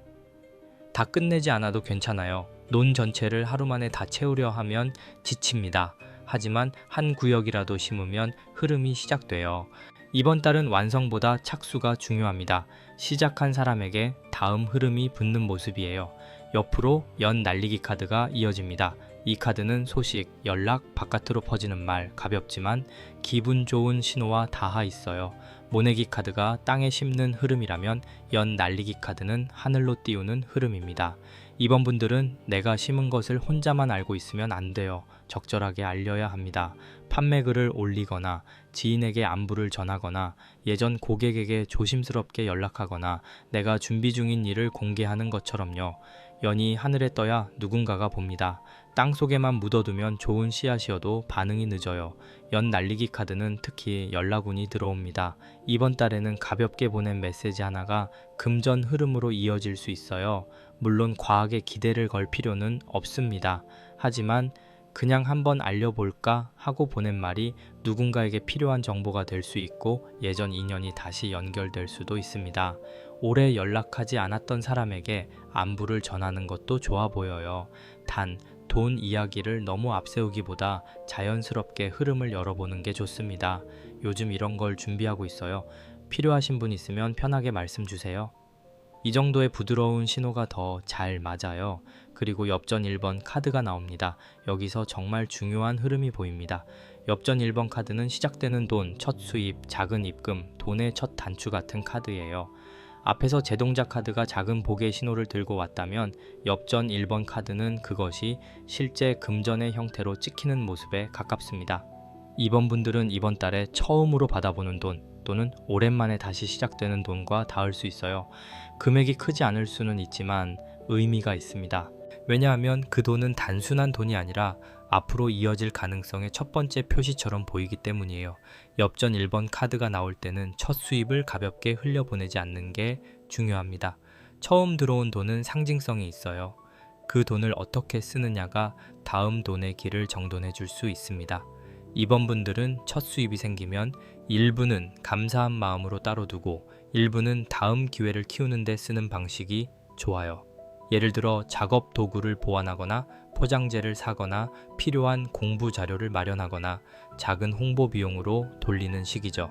다 끝내지 않아도 괜찮아요. 논 전체를 하루 만에 다 채우려 하면 지칩니다. 하지만 한 구역이라도 심으면 흐름이 시작돼요. 이번 달은 완성보다 착수가 중요합니다. 시작한 사람에게 다음 흐름이 붙는 모습이에요. 옆으로 연 날리기 카드가 이어집니다. 이 카드는 소식, 연락, 바깥으로 퍼지는 말, 가볍지만 기분 좋은 신호와 닿아 있어요. 모내기 카드가 땅에 심는 흐름이라면 연 날리기 카드는 하늘로 띄우는 흐름입니다. 이번 분들은 내가 심은 것을 혼자만 알고 있으면 안 돼요. 적절하게 알려야 합니다. 판매글을 올리거나 지인에게 안부를 전하거나 예전 고객에게 조심스럽게 연락하거나 내가 준비 중인 일을 공개하는 것처럼요. 연이 하늘에 떠야 누군가가 봅니다. 땅속에만 묻어두면 좋은 씨앗이어도 반응이 늦어요. 연 날리기 카드는 특히 연락운이 들어옵니다. 이번 달에는 가볍게 보낸 메시지 하나가 금전 흐름으로 이어질 수 있어요. 물론 과하게 기대를 걸 필요는 없습니다. 하지만 그냥 한번 알려볼까 하고 보낸 말이 누군가에게 필요한 정보가 될 수 있고 예전 인연이 다시 연결될 수도 있습니다. 오래 연락하지 않았던 사람에게 안부를 전하는 것도 좋아 보여요. 단, 돈 이야기를 너무 앞세우기보다 자연스럽게 흐름을 열어보는 게 좋습니다. 요즘 이런 걸 준비하고 있어요. 필요하신 분 있으면 편하게 말씀 주세요. 이 정도의 부드러운 신호가 더 잘 맞아요. 그리고 엽전 1번 카드가 나옵니다. 여기서 정말 중요한 흐름이 보입니다. 엽전 1번 카드는 시작되는 돈, 첫 수입, 작은 입금, 돈의 첫 단추 같은 카드예요. 앞에서 제동자 카드가 작은 복의 신호를 들고 왔다면 엽전 1번 카드는 그것이 실제 금전의 형태로 찍히는 모습에 가깝습니다. 이번 분들은 이번 달에 처음으로 받아보는 돈, 또는 오랜만에 다시 시작되는 돈과 닿을 수 있어요. 금액이 크지 않을 수는 있지만 의미가 있습니다. 왜냐하면 그 돈은 단순한 돈이 아니라 앞으로 이어질 가능성의 첫 번째 표시처럼 보이기 때문이에요. 엽전 1번 카드가 나올 때는 첫 수입을 가볍게 흘려보내지 않는 게 중요합니다. 처음 들어온 돈은 상징성이 있어요. 그 돈을 어떻게 쓰느냐가 다음 돈의 길을 정돈해 줄 수 있습니다. 이번 분들은 첫 수입이 생기면 일부는 감사한 마음으로 따로 두고 일부는 다음 기회를 키우는 데 쓰는 방식이 좋아요. 예를 들어 작업 도구를 보완하거나 포장재를 사거나 필요한 공부 자료를 마련하거나 작은 홍보 비용으로 돌리는 시기죠.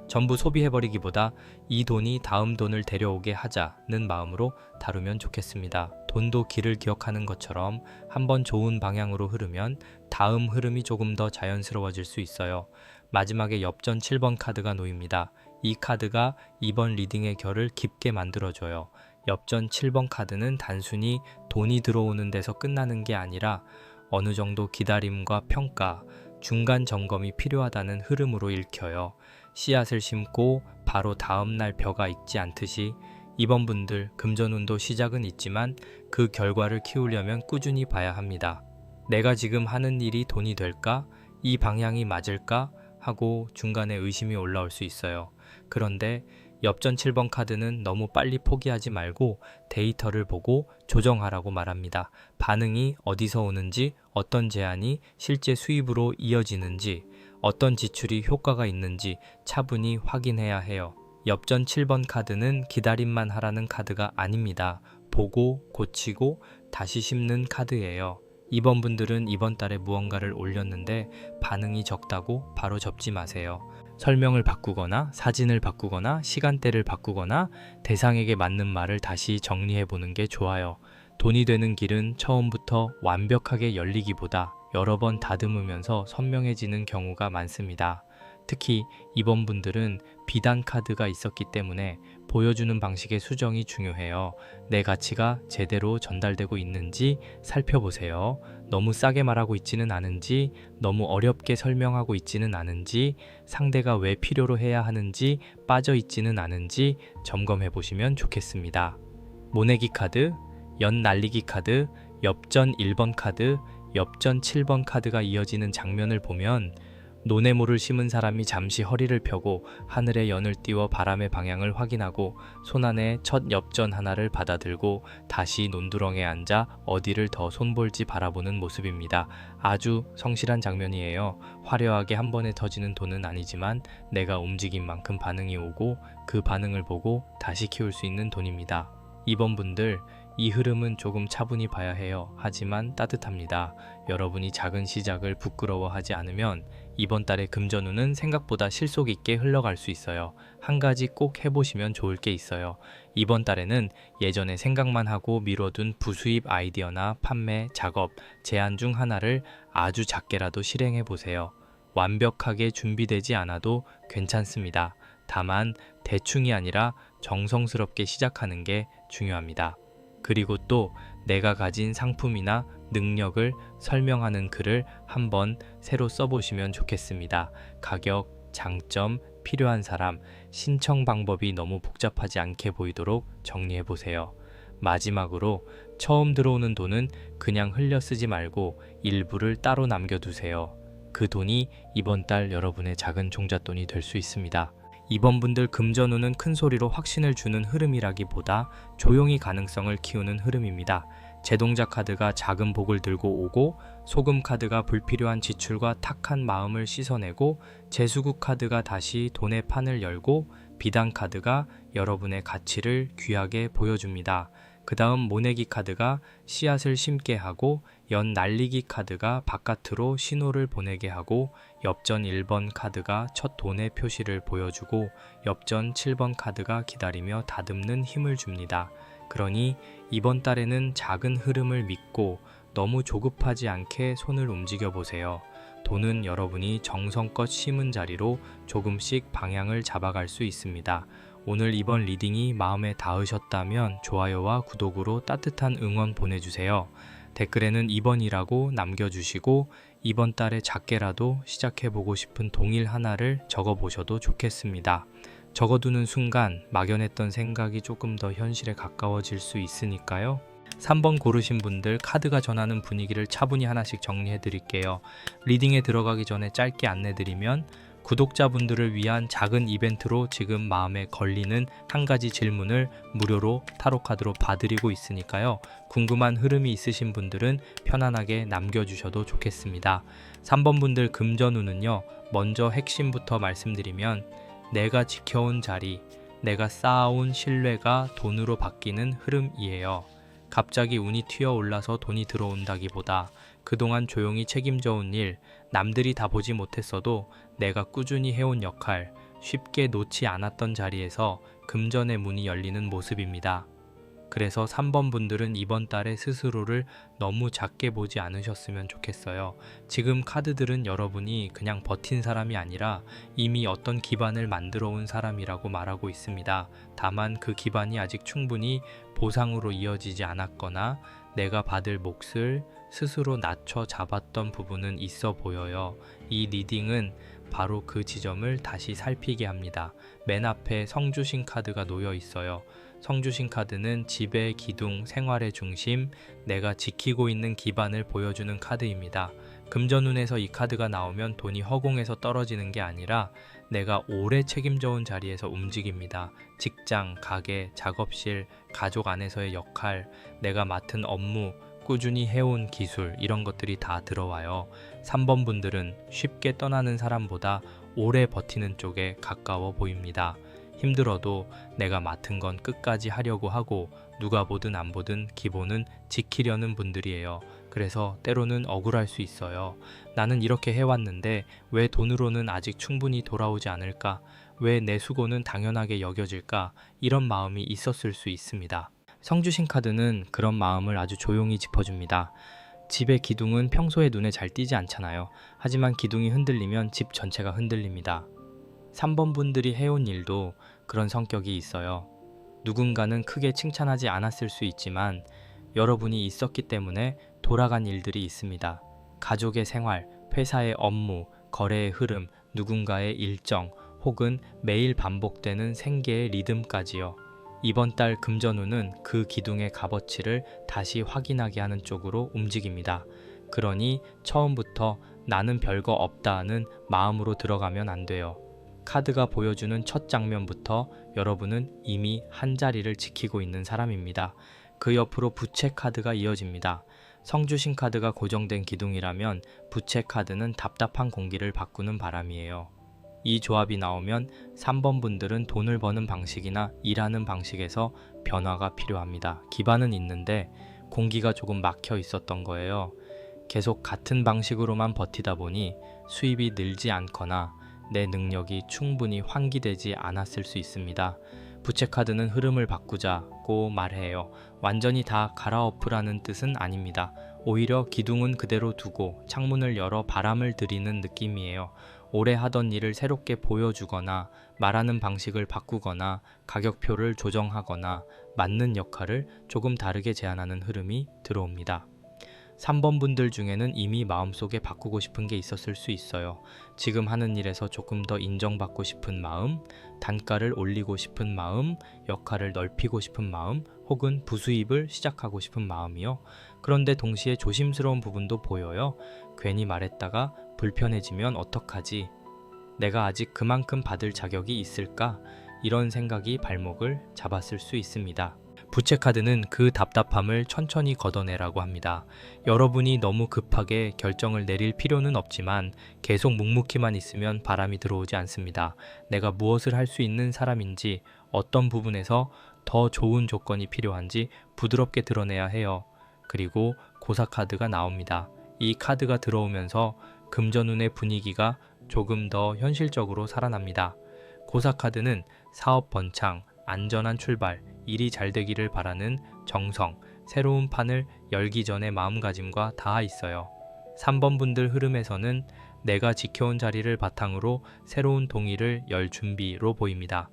전부 소비해버리기보다 이 돈이 다음 돈을 데려오게 하자는 마음으로 다루면 좋겠습니다. 돈도 길을 기억하는 것처럼 한번 좋은 방향으로 흐르면 다음 흐름이 조금 더 자연스러워질 수 있어요. 마지막에 엽전 7번 카드가 놓입니다. 이 카드가 이번 리딩의 결을 깊게 만들어줘요. 엽전 7번 카드는 단순히 돈이 들어오는 데서 끝나는 게 아니라 어느 정도 기다림과 평가, 중간 점검이 필요하다는 흐름으로 읽혀요. 씨앗을 심고 바로 다음날 벼가 익지 않듯이 이번 분들 금전운도 시작은 있지만 그 결과를 키우려면 꾸준히 봐야 합니다. 내가 지금 하는 일이 돈이 될까? 이 방향이 맞을까? 하고 중간에 의심이 올라올 수 있어요. 그런데 엽전 7번 카드는 너무 빨리 포기하지 말고 데이터를 보고 조정하라고 말합니다. 반응이 어디서 오는지, 어떤 제안이 실제 수입으로 이어지는지, 어떤 지출이 효과가 있는지 차분히 확인해야 해요. 엽전 7번 카드는 기다림만 하라는 카드가 아닙니다. 보고, 고치고, 다시 심는 카드예요. 이번 분들은 이번 달에 무언가를 올렸는데 반응이 적다고 바로 접지 마세요. 설명을 바꾸거나 사진을 바꾸거나 시간대를 바꾸거나 대상에게 맞는 말을 다시 정리해 보는 게 좋아요. 돈이 되는 길은 처음부터 완벽하게 열리기보다 여러 번 다듬으면서 선명해지는 경우가 많습니다. 특히 이번 분들은 비단 카드가 있었기 때문에 보여주는 방식의 수정이 중요해요. 내 가치가 제대로 전달되고 있는지 살펴보세요. 너무 싸게 말하고 있지는 않은지, 너무 어렵게 설명하고 있지는 않은지, 상대가 왜 필요로 해야 하는지 빠져 있지는 않은지 점검해 보시면 좋겠습니다. 모내기 카드, 연 날리기 카드, 엽전 1번 카드, 엽전 7번 카드가 이어지는 장면을 보면 노네모를 심은 사람이 잠시 허리를 펴고 하늘에 연을 띄워 바람의 방향을 확인하고 손안에 첫 엽전 하나를 받아들고 다시 논두렁에 앉아 어디를 더 손볼지 바라보는 모습입니다. 아주 성실한 장면이에요. 화려하게 한 번에 터지는 돈은 아니지만 내가 움직인 만큼 반응이 오고 그 반응을 보고 다시 키울 수 있는 돈입니다. 이번 분들 이 흐름은 조금 차분히 봐야 해요. 하지만 따뜻합니다. 여러분이 작은 시작을 부끄러워하지 않으면 이번 달의 금전운은 생각보다 실속 있게 흘러갈 수 있어요. 한 가지 꼭 해보시면 좋을 게 있어요. 이번 달에는 예전에 생각만 하고 미뤄둔 부수입 아이디어나 판매, 작업, 제안 중 하나를 아주 작게라도 실행해 보세요. 완벽하게 준비되지 않아도 괜찮습니다. 다만 대충이 아니라 정성스럽게 시작하는 게 중요합니다. 그리고 또 내가 가진 상품이나 능력을 설명하는 글을 한번 새로 써보시면 좋겠습니다. 가격, 장점, 필요한 사람, 신청 방법이 너무 복잡하지 않게 보이도록 정리해보세요. 마지막으로 처음 들어오는 돈은 그냥 흘려 쓰지 말고 일부를 따로 남겨두세요. 그 돈이 이번 달 여러분의 작은 종잣돈이 될 수 있습니다. 이번 분들 금전운은 큰 소리로 확신을 주는 흐름이라기보다 조용히 가능성을 키우는 흐름입니다. 제동자 카드가 작은 복을 들고 오고 소금 카드가 불필요한 지출과 탁한 마음을 씻어내고 제수국 카드가 다시 돈의 판을 열고 비단 카드가 여러분의 가치를 귀하게 보여줍니다. 그 다음 모내기 카드가 씨앗을 심게 하고 연 날리기 카드가 바깥으로 신호를 보내게 하고 엽전 1번 카드가 첫 돈의 표시를 보여주고 엽전 7번 카드가 기다리며 다듬는 힘을 줍니다. 그러니 이번 달에는 작은 흐름을 믿고 너무 조급하지 않게 손을 움직여 보세요. 돈은 여러분이 정성껏 심은 자리로 조금씩 방향을 잡아갈 수 있습니다. 오늘 이번 리딩이 마음에 닿으셨다면 좋아요와 구독으로 따뜻한 응원 보내주세요. 댓글에는 2번이라고 남겨주시고 이번 달에 작게라도 시작해보고 싶은 동일 하나를 적어보셔도 좋겠습니다. 적어두는 순간 막연했던 생각이 조금 더 현실에 가까워질 수 있으니까요. 3번 고르신 분들 카드가 전하는 분위기를 차분히 하나씩 정리해 드릴게요. 리딩에 들어가기 전에 짧게 안내 드리면 구독자분들을 위한 작은 이벤트로 지금 마음에 걸리는 한 가지 질문을 무료로 타로 카드로 봐드리고 있으니까요. 궁금한 흐름이 있으신 분들은 편안하게 남겨주셔도 좋겠습니다. 3번 분들 금전운은요. 먼저 핵심부터 말씀드리면 내가 지켜온 자리, 내가 쌓아온 신뢰가 돈으로 바뀌는 흐름이에요. 갑자기 운이 튀어올라서 돈이 들어온다기보다 그동안 조용히 책임져 온 일, 남들이 다 보지 못했어도 내가 꾸준히 해온 역할, 쉽게 놓지 않았던 자리에서 금전의 문이 열리는 모습입니다. 그래서 3번 분들은 이번 달에 스스로를 너무 작게 보지 않으셨으면 좋겠어요. 지금 카드들은 여러분이 그냥 버틴 사람이 아니라 이미 어떤 기반을 만들어 온 사람이라고 말하고 있습니다. 다만 그 기반이 아직 충분히 보상으로 이어지지 않았거나 내가 받을 몫을 스스로 낮춰 잡았던 부분은 있어 보여요. 이 리딩은 바로 그 지점을 다시 살피게 합니다. 맨 앞에 성주신 카드가 놓여 있어요. 성주신 카드는 지배, 기둥, 생활의 중심, 내가 지키고 있는 기반을 보여주는 카드입니다. 금전운에서 이 카드가 나오면 돈이 허공에서 떨어지는 게 아니라 내가 오래 책임져 온 자리에서 움직입니다. 직장, 가게, 작업실, 가족 안에서의 역할, 내가 맡은 업무, 꾸준히 해온 기술 이런 것들이 다 들어와요. 3번 분들은 쉽게 떠나는 사람보다 오래 버티는 쪽에 가까워 보입니다. 힘들어도 내가 맡은 건 끝까지 하려고 하고 누가 보든 안 보든 기본은 지키려는 분들이에요. 그래서 때로는 억울할 수 있어요. 나는 이렇게 해왔는데 왜 돈으로는 아직 충분히 돌아오지 않을까? 왜 내 수고는 당연하게 여겨질까? 이런 마음이 있었을 수 있습니다. 성주신 카드는 그런 마음을 아주 조용히 짚어줍니다. 집의 기둥은 평소에 눈에 잘 띄지 않잖아요. 하지만 기둥이 흔들리면 집 전체가 흔들립니다. 3번 분들이 해온 일도 그런 성격이 있어요. 누군가는 크게 칭찬하지 않았을 수 있지만 여러분이 있었기 때문에 돌아간 일들이 있습니다. 가족의 생활, 회사의 업무, 거래의 흐름, 누군가의 일정, 혹은 매일 반복되는 생계의 리듬까지요. 이번 달 금전운은 그 기둥의 값어치를 다시 확인하게 하는 쪽으로 움직입니다. 그러니 처음부터 나는 별거 없다는 마음으로 들어가면 안 돼요. 카드가 보여주는 첫 장면부터 여러분은 이미 한 자리를 지키고 있는 사람입니다. 그 옆으로 부채 카드가 이어집니다. 성주신 카드가 고정된 기둥이라면 부채 카드는 답답한 공기를 바꾸는 바람이에요. 이 조합이 나오면 3번 분들은 돈을 버는 방식이나 일하는 방식에서 변화가 필요합니다. 기반은 있는데 공기가 조금 막혀 있었던 거예요. 계속 같은 방식으로만 버티다 보니 수입이 늘지 않거나 내 능력이 충분히 환기되지 않았을 수 있습니다. 부채 카드는 흐름을 바꾸자고 말해요. 완전히 다 갈아엎으라는 뜻은 아닙니다. 오히려 기둥은 그대로 두고 창문을 열어 바람을 들이는 느낌이에요. 오래 하던 일을 새롭게 보여주거나 말하는 방식을 바꾸거나 가격표를 조정하거나 맞는 역할을 조금 다르게 제안하는 흐름이 들어옵니다. 3번 분들 중에는 이미 마음속에 바꾸고 싶은 게 있었을 수 있어요. 지금 하는 일에서 조금 더 인정받고 싶은 마음, 단가를 올리고 싶은 마음, 역할을 넓히고 싶은 마음, 혹은 부수입을 시작하고 싶은 마음이요. 그런데 동시에 조심스러운 부분도 보여요. 괜히 말했다가 불편해지면 어떡하지? 내가 아직 그만큼 받을 자격이 있을까? 이런 생각이 발목을 잡았을 수 있습니다. 부채 카드는 그 답답함을 천천히 걷어내라고 합니다. 여러분이 너무 급하게 결정을 내릴 필요는 없지만 계속 묵묵히만 있으면 바람이 들어오지 않습니다. 내가 무엇을 할 수 있는 사람인지, 어떤 부분에서 더 좋은 조건이 필요한지 부드럽게 드러내야 해요. 그리고 고사 카드가 나옵니다. 이 카드가 들어오면서 금전운의 분위기가 조금 더 현실적으로 살아납니다. 고사 카드는 사업 번창, 안전한 출발, 일이 잘 되기를 바라는 정성, 새로운 판을 열기 전의 마음가짐과 닿아 있어요. 3번 분들 흐름에서는 내가 지켜온 자리를 바탕으로 새로운 동의를 열 준비로 보입니다.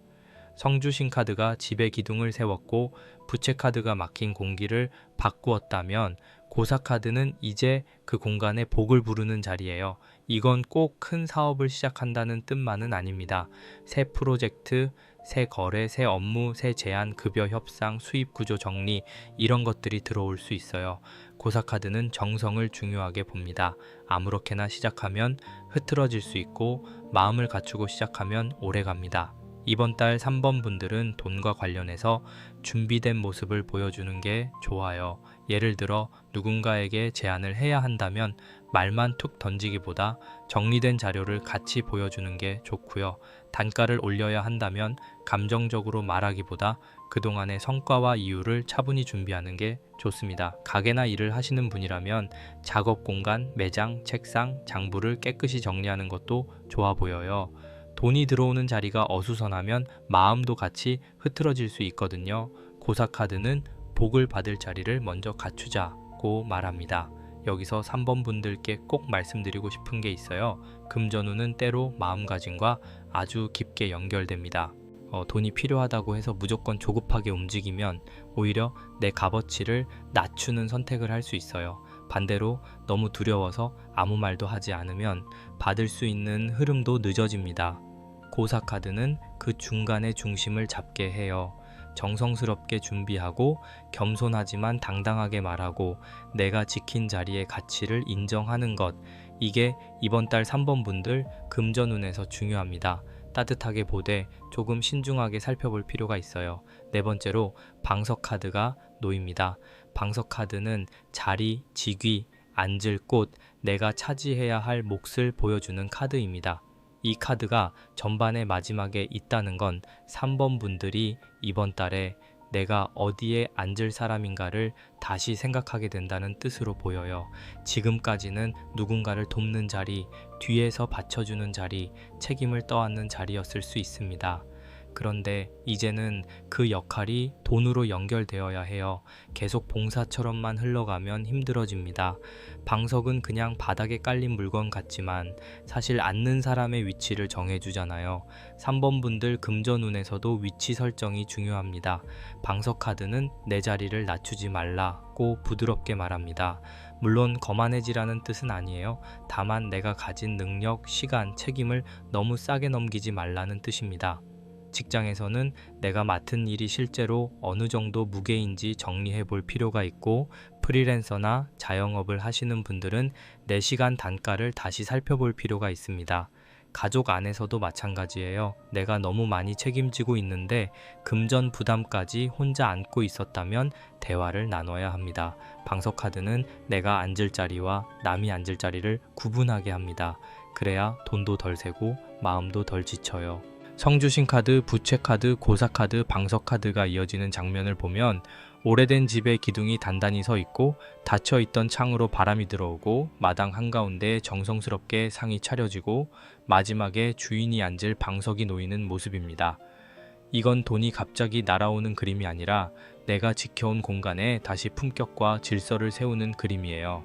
성주신 카드가 집의 기둥을 세웠고 부채 카드가 막힌 공기를 바꾸었다면 고사카드는 이제 그 공간에 복을 부르는 자리예요. 이건 꼭 큰 사업을 시작한다는 뜻만은 아닙니다. 새 프로젝트, 새 거래, 새 업무, 새 제안, 급여 협상, 수입 구조 정리 이런 것들이 들어올 수 있어요. 고사카드는 정성을 중요하게 봅니다. 아무렇게나 시작하면 흐트러질 수 있고 마음을 갖추고 시작하면 오래 갑니다. 이번 달 3번 분들은 돈과 관련해서 준비된 모습을 보여주는 게 좋아요. 예를 들어 누군가에게 제안을 해야 한다면 말만 툭 던지기보다 정리된 자료를 같이 보여주는 게 좋고요. 단가를 올려야 한다면 감정적으로 말하기보다 그동안의 성과와 이유를 차분히 준비하는 게 좋습니다. 가게나 일을 하시는 분이라면 작업 공간, 매장, 책상, 장부를 깨끗이 정리하는 것도 좋아 보여요. 돈이 들어오는 자리가 어수선하면 마음도 같이 흐트러질 수 있거든요. 고사카드는 복을 받을 자리를 먼저 갖추자고 말합니다. 여기서 3번 분들께 꼭 말씀드리고 싶은 게 있어요. 금전운은 때로 마음가짐과 아주 깊게 연결됩니다. 돈이 필요하다고 해서 무조건 조급하게 움직이면 오히려 내 값어치를 낮추는 선택을 할 수 있어요. 반대로 너무 두려워서 아무 말도 하지 않으면 받을 수 있는 흐름도 늦어집니다. 고사카드는 그 중간의 중심을 잡게 해요. 정성스럽게 준비하고 겸손하지만 당당하게 말하고 내가 지킨 자리의 가치를 인정하는 것, 이게 이번 달 3번 분들 금전운에서 중요합니다. 따뜻하게 보되 조금 신중하게 살펴볼 필요가 있어요. 네 번째로 방석카드가 놓입니다. 방석카드는 자리, 직위, 앉을 곳, 내가 차지해야 할 몫을 보여주는 카드입니다. 이 카드가 전반의 마지막에 있다는 건 3번 분들이 이번 달에 내가 어디에 앉을 사람인가를 다시 생각하게 된다는 뜻으로 보여요. 지금까지는 누군가를 돕는 자리, 뒤에서 받쳐주는 자리, 책임을 떠안는 자리였을 수 있습니다. 그런데 이제는 그 역할이 돈으로 연결되어야 해요. 계속 봉사처럼만 흘러가면 힘들어집니다. 방석은 그냥 바닥에 깔린 물건 같지만 사실 앉는 사람의 위치를 정해주잖아요. 3번 분들 금전운에서도 위치 설정이 중요합니다. 방석 카드는 내 자리를 낮추지 말라고 부드럽게 말합니다. 물론 거만해지라는 뜻은 아니에요. 다만 내가 가진 능력, 시간, 책임을 너무 싸게 넘기지 말라는 뜻입니다. 직장에서는 내가 맡은 일이 실제로 어느 정도 무게인지 정리해 볼 필요가 있고, 프리랜서나 자영업을 하시는 분들은 내 시간 단가를 다시 살펴볼 필요가 있습니다. 가족 안에서도 마찬가지예요. 내가 너무 많이 책임지고 있는데 금전 부담까지 혼자 안고 있었다면 대화를 나눠야 합니다. 방석카드는 내가 앉을 자리와 남이 앉을 자리를 구분하게 합니다. 그래야 돈도 덜 새고 마음도 덜 지쳐요. 성주신 카드, 부채 카드, 고사 카드, 방석 카드가 이어지는 장면을 보면 오래된 집의 기둥이 단단히 서 있고 닫혀있던 창으로 바람이 들어오고 마당 한가운데 정성스럽게 상이 차려지고 마지막에 주인이 앉을 방석이 놓이는 모습입니다. 이건 돈이 갑자기 날아오는 그림이 아니라 내가 지켜온 공간에 다시 품격과 질서를 세우는 그림이에요.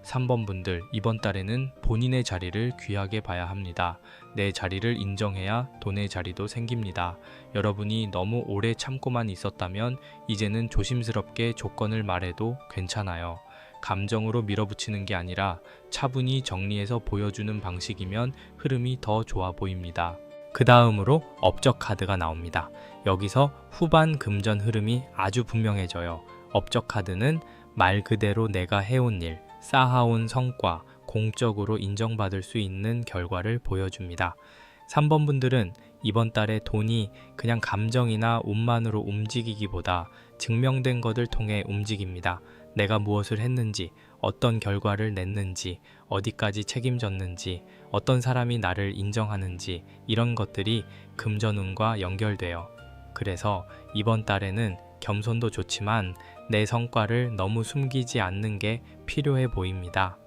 3번 분들, 이번 달에는 본인의 자리를 귀하게 봐야 합니다. 내 자리를 인정해야 돈의 자리도 생깁니다. 여러분이 너무 오래 참고만 있었다면 이제는 조심스럽게 조건을 말해도 괜찮아요. 감정으로 밀어붙이는 게 아니라 차분히 정리해서 보여주는 방식이면 흐름이 더 좋아 보입니다. 그 다음으로 업적 카드가 나옵니다. 여기서 후반 금전 흐름이 아주 분명해져요. 업적 카드는 말 그대로 내가 해온 일, 쌓아온 성과, 공적으로 인정받을 수 있는 결과를 보여줍니다. 3번 분들은 이번 달에 돈이 그냥 감정이나 운만으로 움직이기보다 증명된 것을 통해 움직입니다. 내가 무엇을 했는지, 어떤 결과를 냈는지, 어디까지 책임졌는지, 어떤 사람이 나를 인정하는지, 이런 것들이 금전운과 연결돼요. 그래서 이번 달에는 겸손도 좋지만 내 성과를 너무 숨기지 않는 게 필요해 보입니다.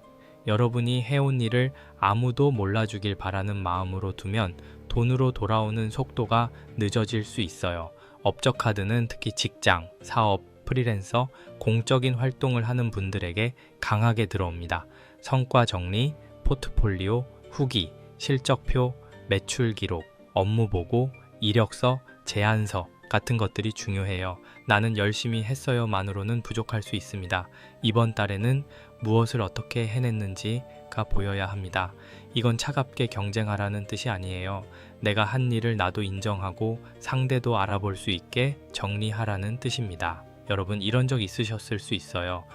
여러분이 해온 일을 아무도 몰라주길 바라는 마음으로 두면 돈으로 돌아오는 속도가 늦어질 수 있어요. 업적 카드는 특히 직장, 사업, 프리랜서, 공적인 활동을 하는 분들에게 강하게 들어옵니다. 성과 정리, 포트폴리오, 후기, 실적표, 매출 기록, 업무 보고, 이력서, 제안서 같은 것들이 중요해요. 나는 열심히 했어요만으로는 부족할 수 있습니다. 이번 달에는 무엇을 어떻게 해냈는지가 보여야 합니다. 이건 차갑게 경쟁하라는 뜻이 아니에요. 내가 한 일을 나도 인정하고 상대도 알아볼 수 있게 정리하라는 뜻입니다. 여러분, 이런 적 있으셨을 수 있어요.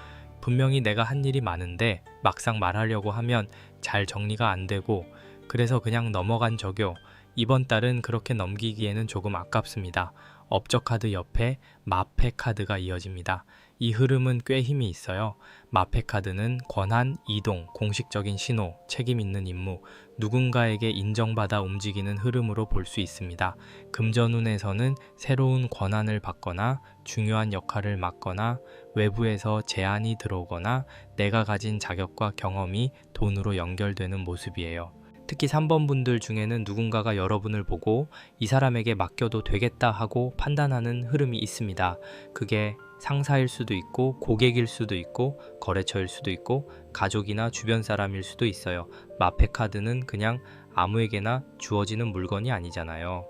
분명히 내가 한 일이 많은데 막상 말하려고 하면 잘 정리가 안 되고 그래서 그냥 넘어간 적요. 이번 달은 그렇게 넘기기에는 조금 아깝습니다. 업적 카드 옆에 마패 카드가 이어집니다. 이 흐름은 꽤 힘이 있어요. 마패 카드는 권한, 이동, 공식적인 신호, 책임 있는 임무, 누군가에게 인정받아 움직이는 흐름으로 볼 수 있습니다. 금전운에서는 새로운 권한을 받거나 중요한 역할을 맡거나 외부에서 제안이 들어오거나 내가 가진 자격과 경험이 돈으로 연결되는 모습이에요. 특히 3번 분들 중에는 누군가가 여러분을 보고 이 사람에게 맡겨도 되겠다 하고 판단하는 흐름이 있습니다. 그게 상사일 수도 있고 고객일 수도 있고 거래처일 수도 있고 가족이나 주변 사람일 수도 있어요. 마패 카드는 그냥 아무에게나 주어지는 물건이 아니잖아요.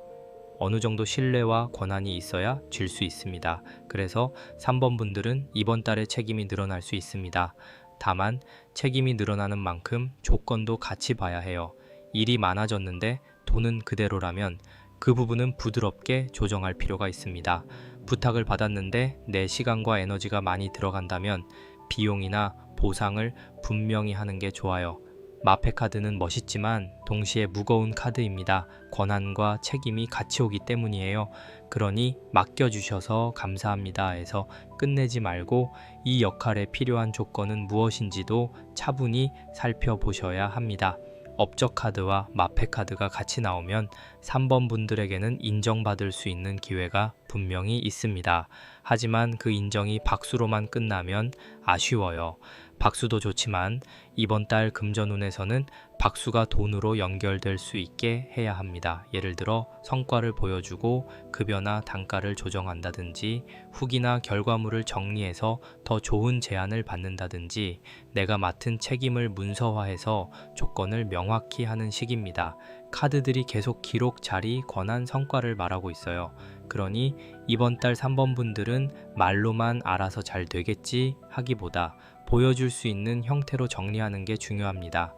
어느 정도 신뢰와 권한이 있어야 줄 수 있습니다. 그래서 3번 분들은 이번 달에 책임이 늘어날 수 있습니다. 다만 책임이 늘어나는 만큼 조건도 같이 봐야 해요. 일이 많아졌는데 돈은 그대로라면 그 부분은 부드럽게 조정할 필요가 있습니다. 부탁을 받았는데 내 시간과 에너지가 많이 들어간다면 비용이나 보상을 분명히 하는 게 좋아요. 마패 카드는 멋있지만 동시에 무거운 카드입니다. 권한과 책임이 같이 오기 때문이에요. 그러니 맡겨주셔서 감사합니다 해서 끝내지 말고 이 역할에 필요한 조건은 무엇인지도 차분히 살펴보셔야 합니다. 업적 카드와 마패 카드가 같이 나오면 3번 분들에게는 인정받을 수 있는 기회가 분명히 있습니다. 하지만 그 인정이 박수로만 끝나면 아쉬워요. 박수도 좋지만 이번 달 금전운에서는 박수가 돈으로 연결될 수 있게 해야 합니다. 예를 들어 성과를 보여주고 급여나 단가를 조정한다든지 후기나 결과물을 정리해서 더 좋은 제안을 받는다든지 내가 맡은 책임을 문서화해서 조건을 명확히 하는 시기입니다. 카드들이 계속 기록, 자리, 권한, 성과를 말하고 있어요. 그러니 이번 달 3번 분들은 말로만 알아서 잘 되겠지 하기보다 보여줄 수 있는 형태로 정리하는 게 중요합니다.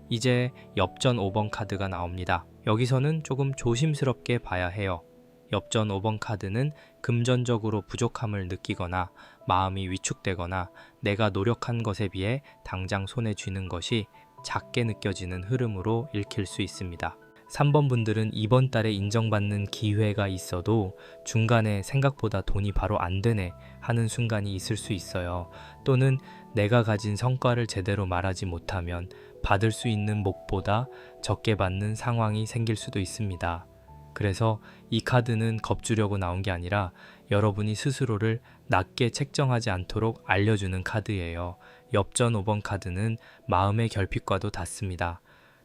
이제 엽전 5번 카드가 나옵니다. 여기서는 조금 조심스럽게 봐야 해요. 엽전 5번 카드는 금전적으로 부족함을 느끼거나 마음이 위축되거나 내가 노력한 것에 비해 당장 손에 쥐는 것이 작게 느껴지는 흐름으로 읽힐 수 있습니다. 3번 분들은 이번 달에 인정받는 기회가 있어도 중간에 생각보다 돈이 바로 안 되네 하는 순간이 있을 수 있어요. 또는 내가 가진 성과를 제대로 말하지 못하면 받을 수 있는 목보다 적게 받는 상황이 생길 수도 있습니다. 그래서 이 카드는 겁주려고 나온 게 아니라 여러분이 스스로를 낮게 책정하지 않도록 알려주는 카드예요. 엽전 5번 카드는 마음의 결핍과도 닿습니다.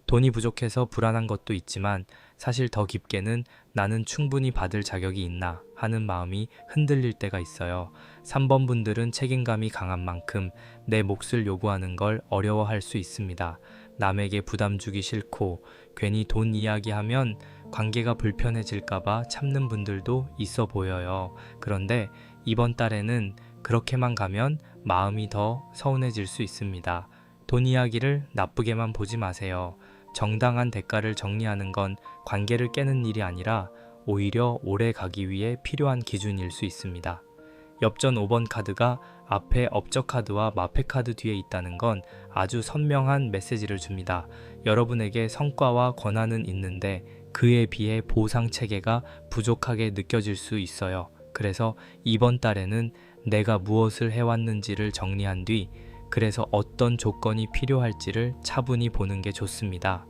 돈이 부족해서 불안한 것도 있지만 사실 더 깊게는 나는 충분히 받을 자격이 있나 하는 마음이 흔들릴 때가 있어요. 3번 분들은 책임감이 강한 만큼 내 몫을 요구하는 걸 어려워할 수 있습니다. 남에게 부담 주기 싫고 괜히 돈 이야기하면 관계가 불편해질까봐 참는 분들도 있어 보여요. 그런데 이번 달에는 그렇게만 가면 마음이 더 서운해질 수 있습니다. 돈 이야기를 나쁘게만 보지 마세요. 정당한 대가를 정리하는 건 관계를 깨는 일이 아니라 오히려 오래 가기 위해 필요한 기준일 수 있습니다. 엽전 5번 카드가 앞에 업적 카드와 마패 카드 뒤에 있다는 건 아주 선명한 메시지를 줍니다. 여러분에게 성과와 권한은 있는데 그에 비해 보상 체계가 부족하게 느껴질 수 있어요. 그래서 이번 달에는 내가 무엇을 해왔는지를 정리한 뒤 그래서 어떤 조건이 필요할지를 차분히 보는 게 좋습니다.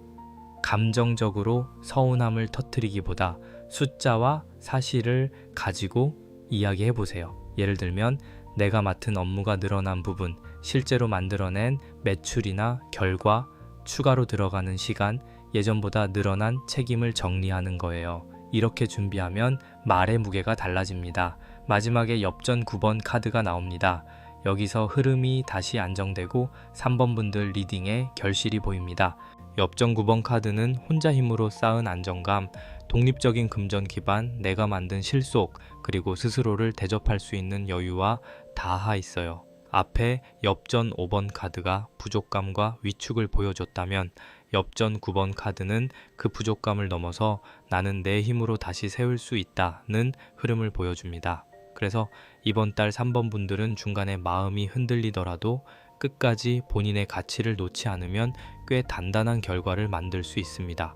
감정적으로 서운함을 터뜨리기보다 숫자와 사실을 가지고 이야기해 보세요. 예를 들면 내가 맡은 업무가 늘어난 부분, 실제로 만들어낸 매출이나 결과, 추가로 들어가는 시간, 예전보다 늘어난 책임을 정리하는 거예요. 이렇게 준비하면 말의 무게가 달라집니다. 마지막에 엽전 9번 카드가 나옵니다. 여기서 흐름이 다시 안정되고 3번 분들 리딩에 결실이 보입니다. 엽전 9번 카드는 혼자 힘으로 쌓은 안정감, 독립적인 금전 기반, 내가 만든 실속, 그리고 스스로를 대접할 수 있는 여유와 다하 있어요. 앞에 엽전 5번 카드가 부족감과 위축을 보여줬다면 엽전 9번 카드는 그 부족감을 넘어서 나는 내 힘으로 다시 세울 수 있다는 흐름을 보여줍니다. 그래서 이번 달 3번 분들은 중간에 마음이 흔들리더라도 끝까지 본인의 가치를 놓지 않으면 꽤 단단한 결과를 만들 수 있습니다.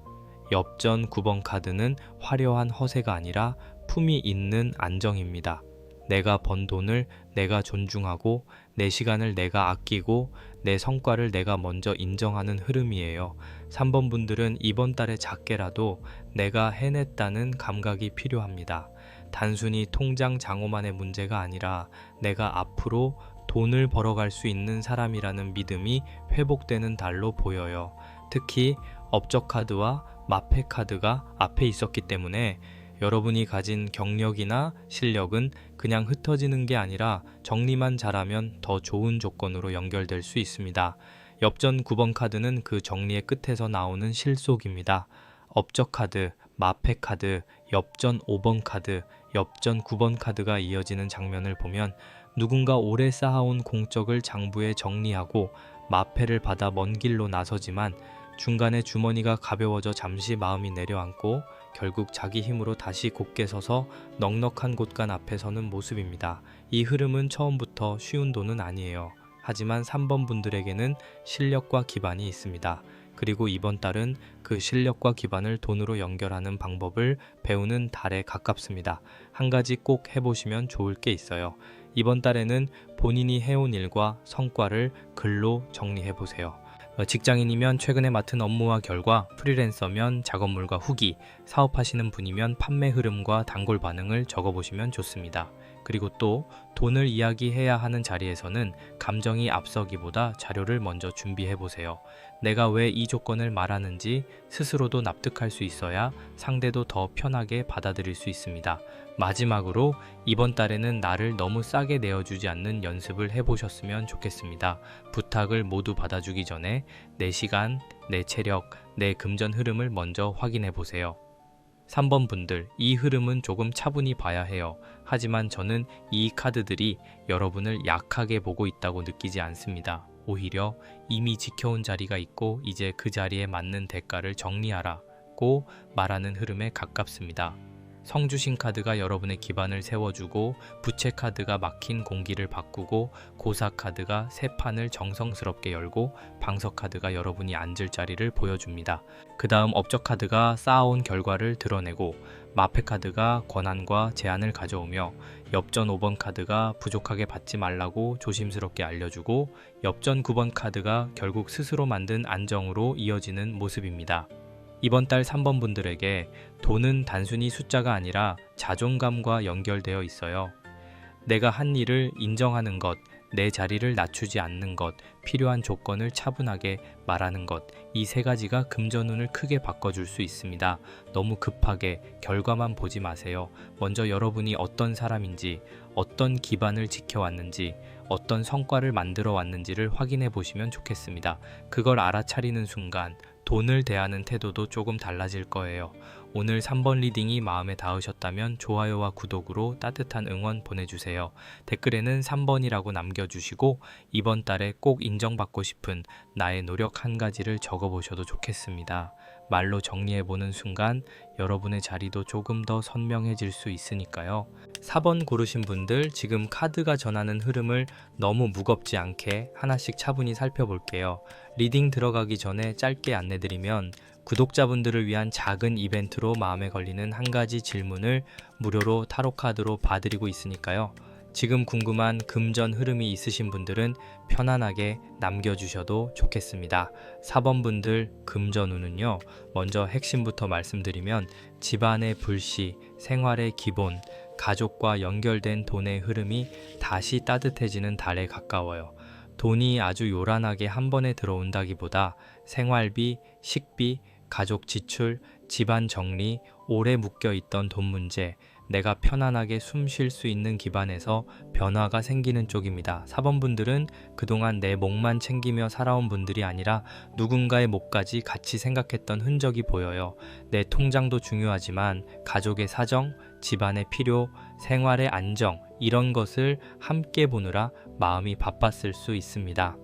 엽전 9번 카드는 화려한 허세가 아니라 품이 있는 안정입니다. 내가 번 돈을 내가 존중하고 내 시간을 내가 아끼고 내 성과를 내가 먼저 인정하는 흐름이에요. 3번 분들은 이번 달에 작게라도 내가 해냈다는 감각이 필요합니다. 단순히 통장 장호만의 문제가 아니라 내가 앞으로 돈을 벌어갈 수 있는 사람이라는 믿음이 회복되는 달로 보여요. 특히 업적 카드와 마패 카드가 앞에 있었기 때문에 여러분이 가진 경력이나 실력은 그냥 흩어지는 게 아니라 정리만 잘하면 더 좋은 조건으로 연결될 수 있습니다. 엽전 9번 카드는 그 정리의 끝에서 나오는 실속입니다. 업적 카드, 마패 카드, 엽전 5번 카드, 엽전 9번 카드가 이어지는 장면을 보면 누군가 오래 쌓아온 공적을 장부에 정리하고 마패를 받아 먼 길로 나서지만 중간에 주머니가 가벼워져 잠시 마음이 내려앉고 결국 자기 힘으로 다시 곧게 서서 넉넉한 곳간 앞에 서는 모습입니다. 이 흐름은 처음부터 쉬운 돈은 아니에요. 하지만 3번 분들에게는 실력과 기반이 있습니다. 그리고 이번 달은 그 실력과 기반을 돈으로 연결하는 방법을 배우는 달에 가깝습니다. 한 가지 꼭 해보시면 좋을 게 있어요. 이번 달에는 본인이 해온 일과 성과를 글로 정리해보세요. 직장인이면 최근에 맡은 업무와 결과, 프리랜서면 작업물과 후기, 사업하시는 분이면 판매 흐름과 단골 반응을 적어보시면 좋습니다. 그리고 또 돈을 이야기해야 하는 자리에서는 감정이 앞서기보다 자료를 먼저 준비해보세요. 내가 왜 이 조건을 말하는지 스스로도 납득할 수 있어야 상대도 더 편하게 받아들일 수 있습니다. 마지막으로 이번 달에는 나를 너무 싸게 내어주지 않는 연습을 해보셨으면 좋겠습니다. 부탁을 모두 받아주기 전에 내 시간, 내 체력, 내 금전 흐름을 먼저 확인해보세요. 3번 분들, 이 흐름은 조금 차분히 봐야 해요. 하지만 저는 이 카드들이 여러분을 약하게 보고 있다고 느끼지 않습니다. 오히려 이미 지켜온 자리가 있고 이제 그 자리에 맞는 대가를 정리하라고 말하는 흐름에 가깝습니다. 성주신 카드가 여러분의 기반을 세워주고, 부채 카드가 막힌 공기를 바꾸고, 고사 카드가 새 판을 정성스럽게 열고, 방석 카드가 여러분이 앉을 자리를 보여줍니다. 그 다음 업적 카드가 쌓아온 결과를 드러내고, 마패 카드가 권한과 제한을 가져오며, 엽전 5번 카드가 부족하게 받지 말라고 조심스럽게 알려주고, 엽전 9번 카드가 결국 스스로 만든 안정으로 이어지는 모습입니다. 이번 달 3번 분들에게 돈은 단순히 숫자가 아니라 자존감과 연결되어 있어요. 내가 한 일을 인정하는 것, 내 자리를 낮추지 않는 것, 필요한 조건을 차분하게 말하는 것, 이 세 가지가 금전운을 크게 바꿔줄 수 있습니다. 너무 급하게 결과만 보지 마세요. 먼저 여러분이 어떤 사람인지, 어떤 기반을 지켜왔는지, 어떤 성과를 만들어 왔는지를 확인해 보시면 좋겠습니다. 그걸 알아차리는 순간 돈을 대하는 태도도 조금 달라질 거예요. 오늘 3번 리딩이 마음에 닿으셨다면 좋아요와 구독으로 따뜻한 응원 보내주세요. 댓글에는 3번이라고 남겨주시고 이번 달에 꼭 인정받고 싶은 나의 노력 한 가지를 적어보셔도 좋겠습니다. 말로 정리해보는 순간 여러분의 자리도 조금 더 선명해질 수 있으니까요. 4번 고르신 분들, 지금 카드가 전하는 흐름을 너무 무겁지 않게 하나씩 차분히 살펴볼게요. 리딩 들어가기 전에 짧게 안내드리면, 구독자분들을 위한 작은 이벤트로 마음에 걸리는 한 가지 질문을 무료로 타로 카드로 봐드리고 있으니까요. 지금 궁금한 금전 흐름이 있으신 분들은 편안하게 남겨주셔도 좋겠습니다. 4번 분들 금전운은요, 먼저 핵심부터 말씀드리면 집안의 불씨, 생활의 기본, 가족과 연결된 돈의 흐름이 다시 따뜻해지는 달에 가까워요. 돈이 아주 요란하게 한 번에 들어온다기보다 생활비, 식비, 가족 지출, 집안 정리, 오래 묶여있던 돈 문제, 내가 편안하게 숨 쉴 수 있는 기반에서 변화가 생기는 쪽입니다. 4번 분들은 그동안 내 목만 챙기며 살아온 분들이 아니라 누군가의 목까지 같이 생각했던 흔적이 보여요. 내 통장도 중요하지만 가족의 사정, 집안의 필요, 생활의 안정 이런 것을 함께 보느라 마음이 바빴을 수 있습니다.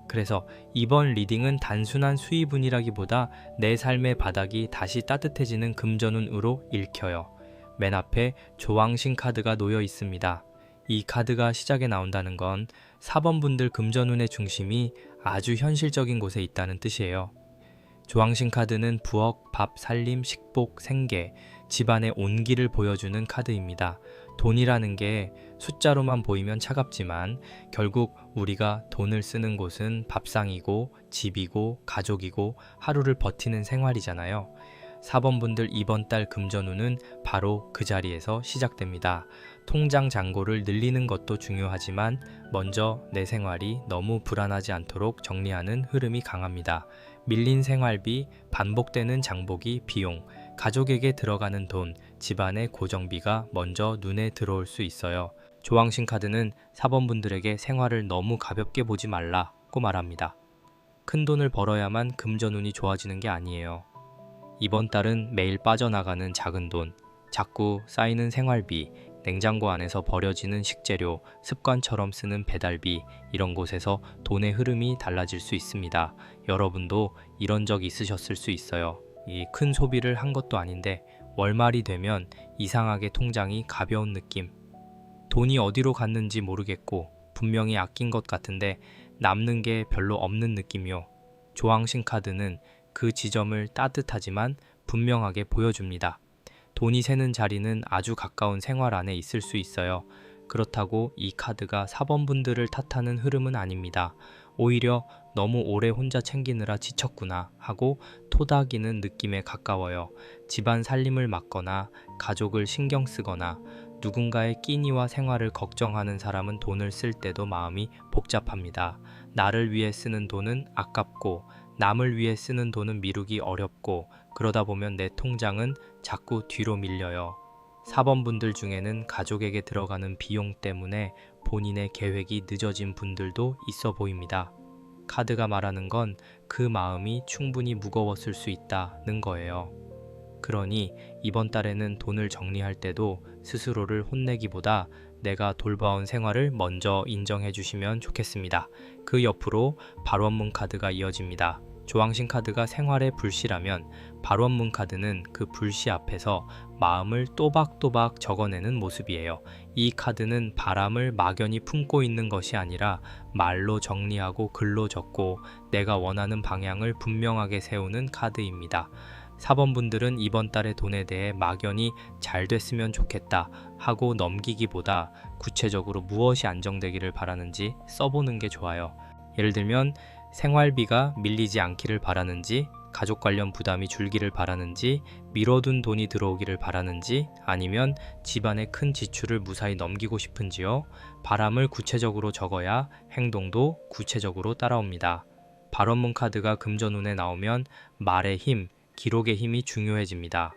그래서 이번 리딩은 단순한 수의분이라기보다 내 삶의 바닥이 다시 따뜻해지는 금전운으로 읽혀요. 맨 앞에 조왕신 카드가 놓여 있습니다. 이 카드가 시작에 나온다는 건 4번 분들 금전운의 중심이 아주 현실적인 곳에 있다는 뜻이에요. 조왕신 카드는 부엌, 밥, 살림, 식복, 생계, 집안의 온기를 보여주는 카드입니다. 돈이라는 게 숫자로만 보이면 차갑지만 결국 우리가 돈을 쓰는 곳은 밥상이고 집이고 가족이고 하루를 버티는 생활이잖아요. 4번 분들 이번 달 금전운은 바로 그 자리에서 시작됩니다. 통장 잔고를 늘리는 것도 중요하지만 먼저 내 생활이 너무 불안하지 않도록 정리하는 흐름이 강합니다. 밀린 생활비, 반복되는 장보기 비용, 가족에게 들어가는 돈, 집안의 고정비가 먼저 눈에 들어올 수 있어요. 조왕신 카드는 4번 분들에게 생활을 너무 가볍게 보지 말라고 말합니다. 큰 돈을 벌어야만 금전운이 좋아지는 게 아니에요. 이번 달은 매일 빠져나가는 작은 돈, 자꾸 쌓이는 생활비, 냉장고 안에서 버려지는 식재료, 습관처럼 쓰는 배달비 이런 곳에서 돈의 흐름이 달라질 수 있습니다. 여러분도 이런 적 있으셨을 수 있어요. 이 큰 소비를 한 것도 아닌데 월말이 되면 이상하게 통장이 가벼운 느낌. 돈이 어디로 갔는지 모르겠고 분명히 아낀 것 같은데 남는 게 별로 없는 느낌이요. 조왕신 카드는 그 지점을 따뜻하지만 분명하게 보여줍니다. 돈이 새는 자리는 아주 가까운 생활 안에 있을 수 있어요. 그렇다고 이 카드가 4번 분들을 탓하는 흐름은 아닙니다. 오히려 너무 오래 혼자 챙기느라 지쳤구나 하고 토닥이는 느낌에 가까워요. 집안 살림을 맡거나 가족을 신경 쓰거나 누군가의 끼니와 생활을 걱정하는 사람은 돈을 쓸 때도 마음이 복잡합니다. 나를 위해 쓰는 돈은 아깝고 남을 위해 쓰는 돈은 미루기 어렵고 그러다 보면 내 통장은 자꾸 뒤로 밀려요. 4번 분들 중에는 가족에게 들어가는 비용 때문에 본인의 계획이 늦어진 분들도 있어 보입니다. 카드가 말하는 건 그 마음이 충분히 무거웠을 수 있다는 거예요. 그러니 이번 달에는 돈을 정리할 때도 스스로를 혼내기보다 내가 돌봐온 생활을 먼저 인정해 주시면 좋겠습니다. 그 옆으로 발원문 카드가 이어집니다. 조왕신 카드가 생활의 불씨라면 발원문 카드는 그 불씨 앞에서 마음을 또박또박 적어내는 모습이에요. 이 카드는 바람을 막연히 품고 있는 것이 아니라 말로 정리하고 글로 적고 내가 원하는 방향을 분명하게 세우는 카드입니다. 4번 분들은 이번 달의 돈에 대해 막연히 잘 됐으면 좋겠다 하고 넘기기보다 구체적으로 무엇이 안정되기를 바라는지 써보는 게 좋아요. 예를 들면 생활비가 밀리지 않기를 바라는지, 가족 관련 부담이 줄기를 바라는지, 미뤄둔 돈이 들어오기를 바라는지, 아니면 집안의 큰 지출을 무사히 넘기고 싶은지요. 바람을 구체적으로 적어야 행동도 구체적으로 따라옵니다. 발원문 카드가 금전운에 나오면 말의 힘, 기록의 힘이 중요해집니다.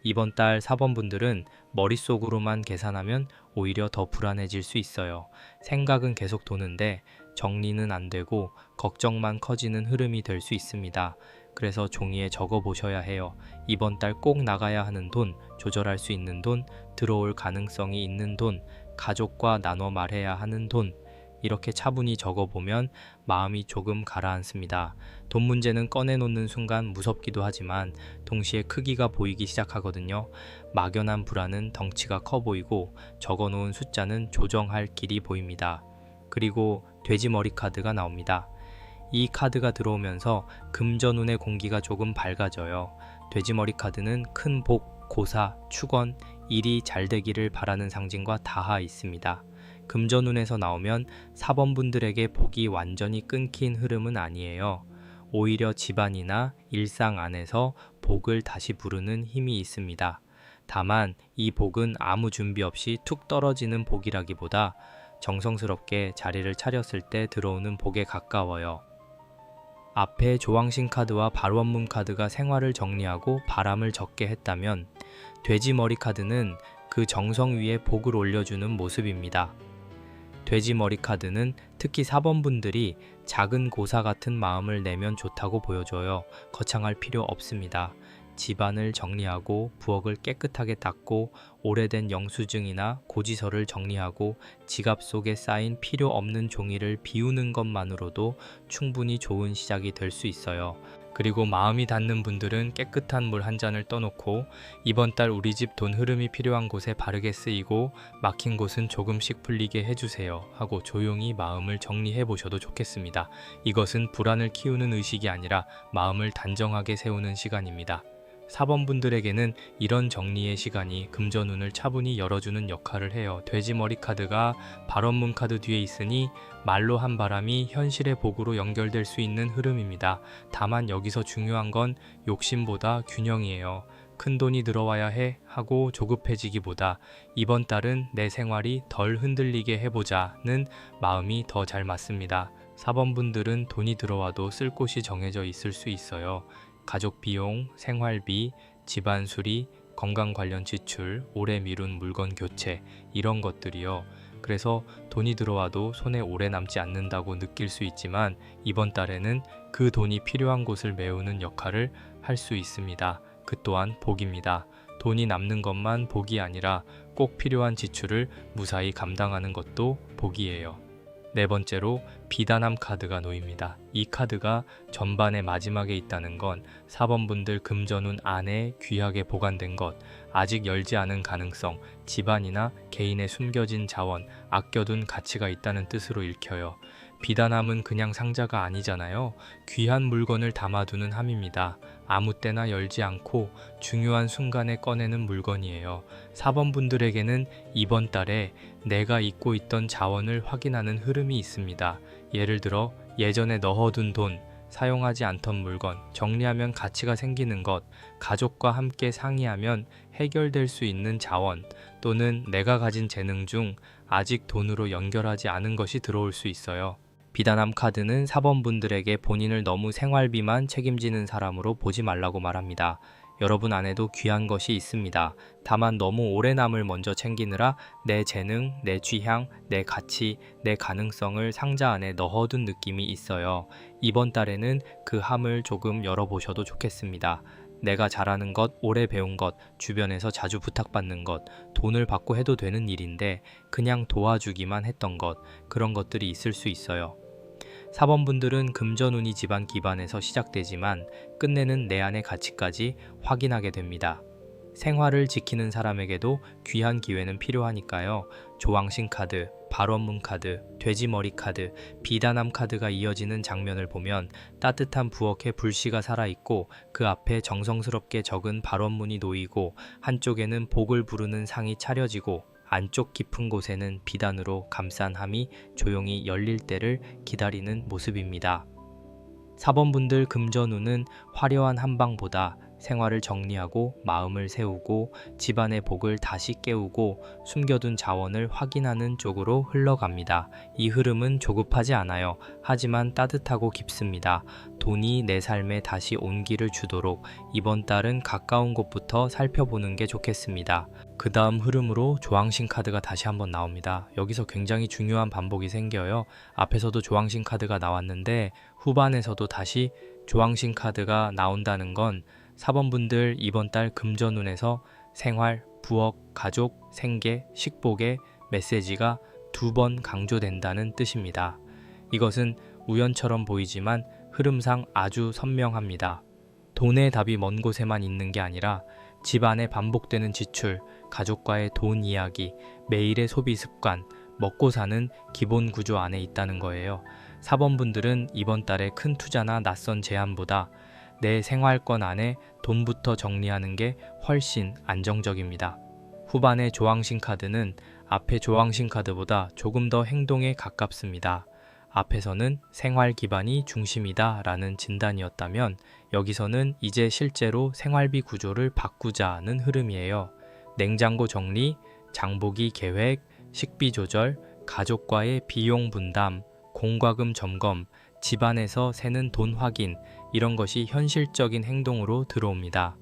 이번 달 4번 분들은 머릿속으로만 계산하면 오히려 더 불안해질 수 있어요. 생각은 계속 도는데 정리는 안 되고 걱정만 커지는 흐름이 될 수 있습니다. 그래서 종이에 적어 보셔야 해요. 이번 달 꼭 나가야 하는 돈, 조절할 수 있는 돈, 들어올 가능성이 있는 돈, 가족과 나눠 말해야 하는 돈, 이렇게 차분히 적어보면 마음이 조금 가라앉습니다. 돈 문제는 꺼내놓는 순간 무섭기도 하지만 동시에 크기가 보이기 시작하거든요. 막연한 불안은 덩치가 커 보이고 적어놓은 숫자는 조정할 길이 보입니다. 그리고 돼지머리 카드가 나옵니다. 이 카드가 들어오면서 금전운의 공기가 조금 밝아져요. 돼지머리 카드는 큰 복, 고사, 축원, 일이 잘 되기를 바라는 상징과 닿아 있습니다. 금전운에서 나오면 4번 분들에게 복이 완전히 끊긴 흐름은 아니에요. 오히려 집안이나 일상 안에서 복을 다시 부르는 힘이 있습니다. 다만 이 복은 아무 준비 없이 툭 떨어지는 복이라기보다 정성스럽게 자리를 차렸을 때 들어오는 복에 가까워요. 앞에 조왕신 카드와 발원문 카드가 생활을 정리하고 바람을 적게 했다면 돼지머리 카드는 그 정성 위에 복을 올려주는 모습입니다. 돼지머리 카드는 특히 4번 분들이 작은 고사 같은 마음을 내면 좋다고 보여줘요. 거창할 필요 없습니다. 집안을 정리하고 부엌을 깨끗하게 닦고 오래된 영수증이나 고지서를 정리하고 지갑 속에 쌓인 필요 없는 종이를 비우는 것만으로도 충분히 좋은 시작이 될 수 있어요. 그리고 마음이 닿는 분들은 깨끗한 물 한 잔을 떠놓고 이번 달 우리 집 돈 흐름이 필요한 곳에 바르게 쓰이고 막힌 곳은 조금씩 풀리게 해주세요 하고 조용히 마음을 정리해 보셔도 좋겠습니다. 이것은 불안을 키우는 의식이 아니라 마음을 단정하게 세우는 시간입니다. 4번 분들에게는 이런 정리의 시간이 금전운을 차분히 열어주는 역할을 해요. 돼지머리 카드가 발원문 카드 뒤에 있으니 말로 한 바람이 현실의 복으로 연결될 수 있는 흐름입니다. 다만 여기서 중요한 건 욕심보다 균형이에요. 큰 돈이 들어와야 해 하고 조급해지기보다 이번 달은 내 생활이 덜 흔들리게 해보자는 마음이 더 잘 맞습니다. 4번 분들은 돈이 들어와도 쓸 곳이 정해져 있을 수 있어요. 가족 비용, 생활비, 집안 수리, 건강 관련 지출, 오래 미룬 물건 교체 이런 것들이요. 그래서 돈이 들어와도 손에 오래 남지 않는다고 느낄 수 있지만 이번 달에는 그 돈이 필요한 곳을 메우는 역할을 할 수 있습니다. 그 또한 복입니다. 돈이 남는 것만 복이 아니라 꼭 필요한 지출을 무사히 감당하는 것도 복이에요. 네 번째로 비단함 카드가 놓입니다. 이 카드가 전반의 마지막에 있다는 건 4번 분들 금전운 안에 귀하게 보관된 것, 아직 열지 않은 가능성, 집안이나 개인의 숨겨진 자원, 아껴둔 가치가 있다는 뜻으로 읽혀요. 비단함은 그냥 상자가 아니잖아요. 귀한 물건을 담아두는 함입니다. 아무 때나 열지 않고 중요한 순간에 꺼내는 물건이에요. 4번 분들에게는 이번 달에 내가 잊고 있던 자원을 확인하는 흐름이 있습니다. 예를 들어 예전에 넣어둔 돈, 사용하지 않던 물건, 정리하면 가치가 생기는 것, 가족과 함께 상의하면 해결될 수 있는 자원, 또는 내가 가진 재능 중 아직 돈으로 연결하지 않은 것이 들어올 수 있어요. 비단함 카드는 4번 분들에게 본인을 너무 생활비만 책임지는 사람으로 보지 말라고 말합니다. 여러분 안에도 귀한 것이 있습니다. 다만 너무 오래 남을 먼저 챙기느라 내 재능, 내 취향, 내 가치, 내 가능성을 상자 안에 넣어둔 느낌이 있어요. 이번 달에는 그 함을 조금 열어보셔도 좋겠습니다. 내가 잘하는 것, 오래 배운 것, 주변에서 자주 부탁받는 것, 돈을 받고 해도 되는 일인데 그냥 도와주기만 했던 것, 그런 것들이 있을 수 있어요. 4번 분들은 금전운이 집안 기반에서 시작되지만 끝내는 내 안의 가치까지 확인하게 됩니다. 생활을 지키는 사람에게도 귀한 기회는 필요하니까요. 조왕신 카드, 발원문 카드, 돼지머리 카드, 비단함 카드가 이어지는 장면을 보면 따뜻한 부엌에 불씨가 살아있고 그 앞에 정성스럽게 적은 발원문이 놓이고 한쪽에는 복을 부르는 상이 차려지고 안쪽 깊은 곳에는 비단으로 감싼 함이 조용히 열릴 때를 기다리는 모습입니다. 4번 분들 금전운은 화려한 한방보다 생활을 정리하고 마음을 세우고 집안의 복을 다시 깨우고 숨겨둔 자원을 확인하는 쪽으로 흘러갑니다. 이 흐름은 조급하지 않아요. 하지만 따뜻하고 깊습니다. 돈이 내 삶에 다시 온기를 주도록 이번 달은 가까운 곳부터 살펴보는 게 좋겠습니다. 그 다음 흐름으로 조왕신 카드가 다시 한번 나옵니다. 여기서 굉장히 중요한 반복이 생겨요. 앞에서도 조왕신 카드가 나왔는데 후반에서도 다시 조왕신 카드가 나온다는 건 4번 분들 이번 달 금전운에서 생활, 부엌, 가족, 생계, 식복의 메시지가 2번 강조된다는 뜻입니다. 이것은 우연처럼 보이지만 흐름상 아주 선명합니다. 돈의 답이 먼 곳에만 있는 게 아니라 집안에 반복되는 지출, 가족과의 돈 이야기, 매일의 소비 습관, 먹고 사는 기본 구조 안에 있다는 거예요. 4번 분들은 이번 달에 큰 투자나 낯선 제안보다 내 생활권 안에 돈부터 정리하는 게 훨씬 안정적입니다. 후반의 조왕신 카드는 앞의 조왕신 카드보다 조금 더 행동에 가깝습니다. 앞에서는 생활 기반이 중심이다 라는 진단이었다면 여기서는 이제 실제로 생활비 구조를 바꾸자는 흐름이에요. 냉장고 정리, 장보기 계획, 식비 조절, 가족과의 비용 분담, 공과금 점검, 집안에서 새는 돈 확인, 이런 것이 현실적인 행동으로 들어옵니다.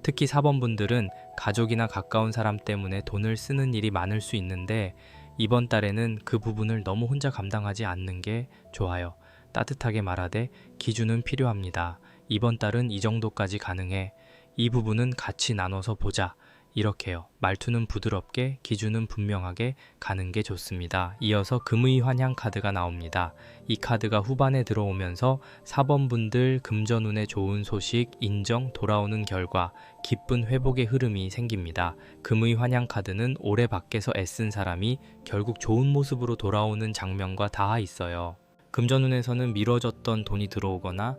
특히 4번 분들은 가족이나 가까운 사람 때문에 돈을 쓰는 일이 많을 수 있는데 이번 달에는 그 부분을 너무 혼자 감당하지 않는 게 좋아요. 따뜻하게 말하되 기준은 필요합니다. 이번 달은 이 정도까지 가능해. 이 부분은 같이 나눠서 보자. 이렇게요. 말투는 부드럽게, 기준은 분명하게 가는 게 좋습니다. 이어서 금의 환향 카드가 나옵니다. 이 카드가 후반에 들어오면서 4번 분들 금전운에 좋은 소식, 인정, 돌아오는 결과, 기쁜 회복의 흐름이 생깁니다. 금의 환향 카드는 올해 밖에서 애쓴 사람이 결국 좋은 모습으로 돌아오는 장면과 닿아 있어요. 금전운에서는 미뤄졌던 돈이 들어오거나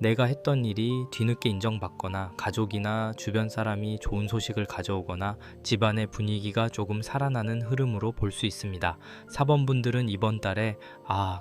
내가 했던 일이 뒤늦게 인정받거나 가족이나 주변 사람이 좋은 소식을 가져오거나 집안의 분위기가 조금 살아나는 흐름으로 볼 수 있습니다. 4번 분들은 이번 달에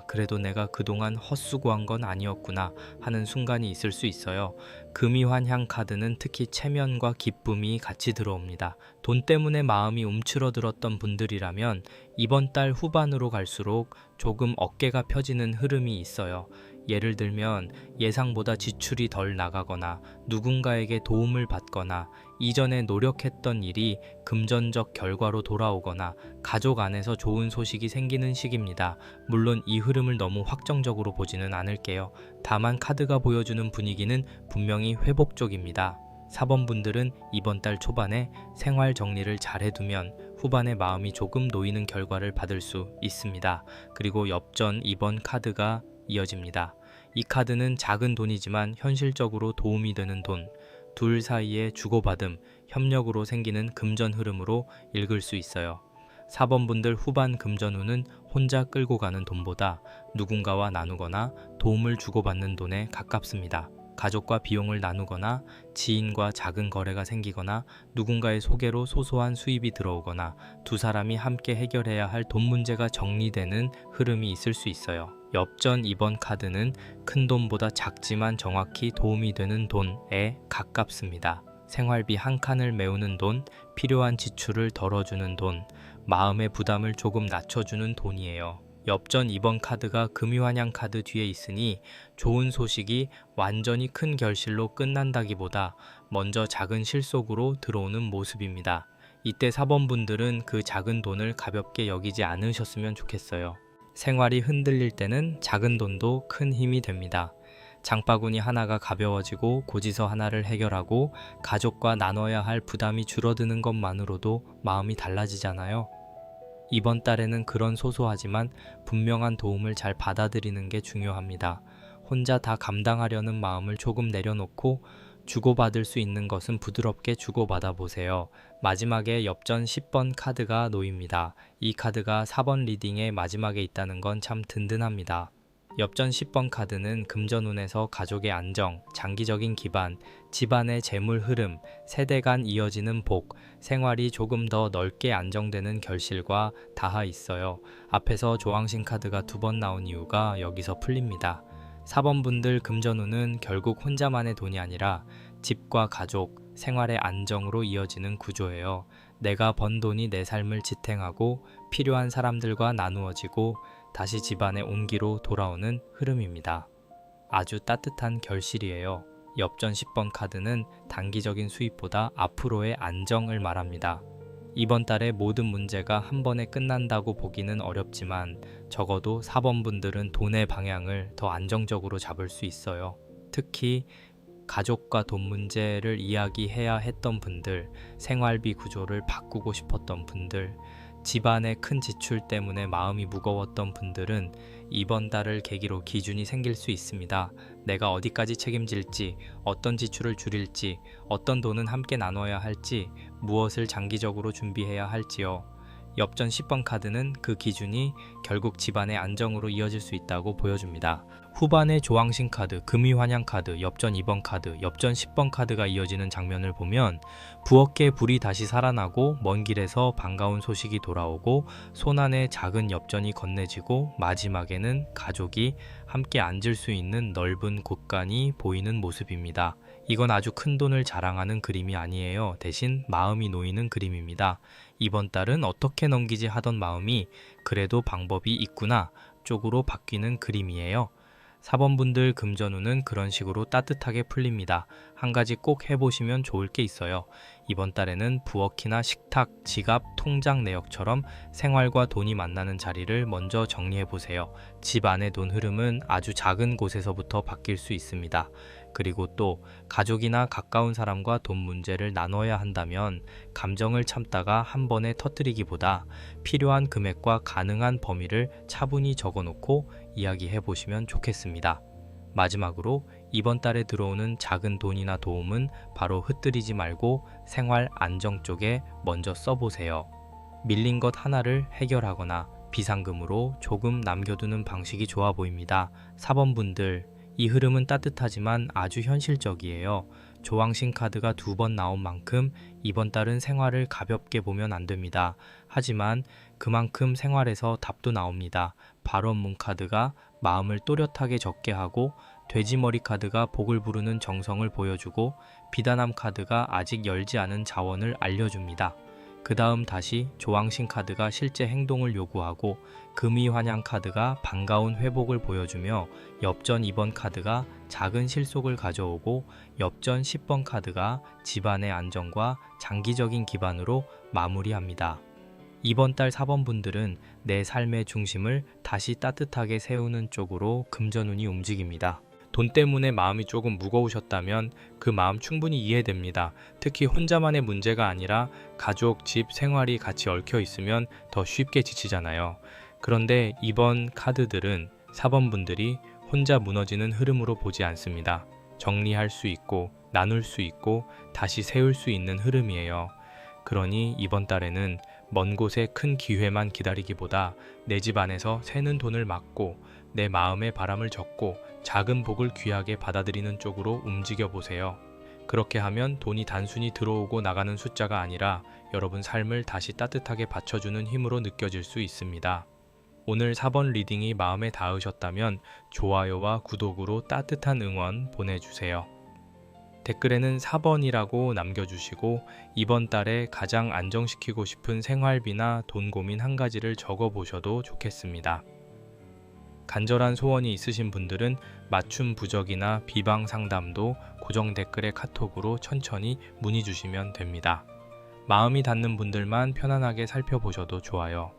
그래도 내가 그동안 헛수고한 건 아니었구나 하는 순간이 있을 수 있어요. 금이환향 카드는 특히 체면과 기쁨이 같이 들어옵니다. 돈 때문에 마음이 움츠러들었던 분들이라면 이번 달 후반으로 갈수록 조금 어깨가 펴지는 흐름이 있어요. 예를 들면 예상보다 지출이 덜 나가거나 누군가에게 도움을 받거나 이전에 노력했던 일이 금전적 결과로 돌아오거나 가족 안에서 좋은 소식이 생기는 시기입니다. 물론 이 흐름을 너무 확정적으로 보지는 않을게요. 다만 카드가 보여주는 분위기는 분명히 회복 쪽입니다. 4번 분들은 이번 달 초반에 생활 정리를 잘 해두면 후반에 마음이 조금 놓이는 결과를 받을 수 있습니다. 그리고 엽전 2번 카드가 이어집니다. 이 카드는 작은 돈이지만 현실적으로 도움이 되는 돈, 둘 사이에 주고받음, 협력으로 생기는 금전 흐름으로 읽을 수 있어요. 4번 분들 후반 금전운은 혼자 끌고 가는 돈보다 누군가와 나누거나 도움을 주고받는 돈에 가깝습니다. 가족과 비용을 나누거나 지인과 작은 거래가 생기거나 누군가의 소개로 소소한 수입이 들어오거나 두 사람이 함께 해결해야 할 돈 문제가 정리되는 흐름이 있을 수 있어요. 엽전 2번 카드는 큰 돈보다 작지만 정확히 도움이 되는 돈에 가깝습니다. 생활비 한 칸을 메우는 돈, 필요한 지출을 덜어주는 돈, 마음의 부담을 조금 낮춰주는 돈이에요. 엽전 2번 카드가 금이환향 카드 뒤에 있으니 좋은 소식이 완전히 큰 결실로 끝난다기보다 먼저 작은 실속으로 들어오는 모습입니다. 이때 4번 분들은 그 작은 돈을 가볍게 여기지 않으셨으면 좋겠어요. 생활이 흔들릴 때는 작은 돈도 큰 힘이 됩니다. 장바구니 하나가 가벼워지고 고지서 하나를 해결하고 가족과 나눠야 할 부담이 줄어드는 것만으로도 마음이 달라지잖아요. 이번 달에는 그런 소소하지만 분명한 도움을 잘 받아들이는 게 중요합니다. 혼자 다 감당하려는 마음을 조금 내려놓고 주고받을 수 있는 것은 부드럽게 주고받아 보세요. 마지막에 엽전 10번 카드가 놓입니다. 이 카드가 4번 리딩의 마지막에 있다는 건 참 든든합니다. 엽전 10번 카드는 금전운에서 가족의 안정, 장기적인 기반, 집안의 재물 흐름, 세대 간 이어지는 복, 생활이 조금 더 넓게 안정되는 결실과 닿아 있어요. 앞에서 조항신 카드가 2번 나온 이유가 여기서 풀립니다. 4번 분들 금전운은 결국 혼자만의 돈이 아니라 집과 가족, 생활의 안정으로 이어지는 구조예요. 내가 번 돈이 내 삶을 지탱하고 필요한 사람들과 나누어지고 다시 집안의 온기로 돌아오는 흐름입니다. 아주 따뜻한 결실이에요. 엽전 10번 카드는 단기적인 수입보다 앞으로의 안정을 말합니다. 이번 달에 모든 문제가 한 번에 끝난다고 보기는 어렵지만 적어도 4번 분들은 돈의 방향을 더 안정적으로 잡을 수 있어요. 특히 가족과 돈 문제를 이야기해야 했던 분들, 생활비 구조를 바꾸고 싶었던 분들, 집안의 큰 지출 때문에 마음이 무거웠던 분들은 이번 달을 계기로 기준이 생길 수 있습니다. 내가 어디까지 책임질지, 어떤 지출을 줄일지, 어떤 돈은 함께 나눠야 할지, 무엇을 장기적으로 준비해야 할지요. 엽전 10번 카드는 그 기준이 결국 집안의 안정으로 이어질 수 있다고 보여줍니다. 후반에 조항신 카드, 금이환향 카드, 엽전 2번 카드, 엽전 10번 카드가 이어지는 장면을 보면 부엌에 불이 다시 살아나고 먼 길에서 반가운 소식이 돌아오고 손안에 작은 엽전이 건네지고 마지막에는 가족이 함께 앉을 수 있는 넓은 곳간이 보이는 모습입니다. 이건 아주 큰 돈을 자랑하는 그림이 아니에요. 대신 마음이 놓이는 그림입니다. 이번 달은 어떻게 넘기지 하던 마음이 그래도 방법이 있구나 쪽으로 바뀌는 그림이에요. 4번 분들 금전운은 그런 식으로 따뜻하게 풀립니다. 한 가지 꼭 해보시면 좋을 게 있어요. 이번 달에는 부엌이나 식탁, 지갑, 통장 내역처럼 생활과 돈이 만나는 자리를 먼저 정리해보세요. 집 안의 돈 흐름은 아주 작은 곳에서부터 바뀔 수 있습니다. 그리고 또 가족이나 가까운 사람과 돈 문제를 나눠야 한다면 감정을 참다가 한 번에 터뜨리기보다 필요한 금액과 가능한 범위를 차분히 적어놓고 이야기해 보시면 좋겠습니다. 마지막으로 이번 달에 들어오는 작은 돈이나 도움은 바로 흩뜨리지 말고 생활 안정 쪽에 먼저 써보세요. 밀린 것 하나를 해결하거나 비상금으로 조금 남겨두는 방식이 좋아 보입니다. 4번 분들, 이 흐름은 따뜻하지만 아주 현실적이에요. 조왕신 카드가 2번 나온 만큼 이번 달은 생활을 가볍게 보면 안 됩니다. 하지만 그만큼 생활에서 답도 나옵니다. 발원문 카드가 마음을 또렷하게 적게 하고, 돼지머리 카드가 복을 부르는 정성을 보여주고, 비단함 카드가 아직 열지 않은 자원을 알려줍니다. 그 다음 다시 조왕신 카드가 실제 행동을 요구하고, 금이환양 카드가 반가운 회복을 보여주며, 엽전 2번 카드가 작은 실속을 가져오고, 엽전 10번 카드가 집안의 안정과 장기적인 기반으로 마무리합니다. 이번 달 4번 분들은 내 삶의 중심을 다시 따뜻하게 세우는 쪽으로 금전운이 움직입니다. 돈 때문에 마음이 조금 무거우셨다면 그 마음 충분히 이해됩니다. 특히 혼자만의 문제가 아니라 가족, 집, 생활이 같이 얽혀 있으면 더 쉽게 지치잖아요. 그런데 이번 카드들은 4번 분들이 혼자 무너지는 흐름으로 보지 않습니다. 정리할 수 있고, 나눌 수 있고, 다시 세울 수 있는 흐름이에요. 그러니 이번 달에는 먼 곳에 큰 기회만 기다리기보다 내 집 안에서 새는 돈을 막고, 내 마음의 바람을 적고, 작은 복을 귀하게 받아들이는 쪽으로 움직여 보세요. 그렇게 하면 돈이 단순히 들어오고 나가는 숫자가 아니라 여러분 삶을 다시 따뜻하게 받쳐주는 힘으로 느껴질 수 있습니다. 오늘 4번 리딩이 마음에 닿으셨다면 좋아요와 구독으로 따뜻한 응원 보내주세요. 댓글에는 4번이라고 남겨주시고 이번 달에 가장 안정시키고 싶은 생활비나 돈 고민 한 가지를 적어보셔도 좋겠습니다. 간절한 소원이 있으신 분들은 맞춤 부적이나 비방 상담도 고정 댓글에 카톡으로 천천히 문의 주시면 됩니다. 마음이 닿는 분들만 편안하게 살펴보셔도 좋아요.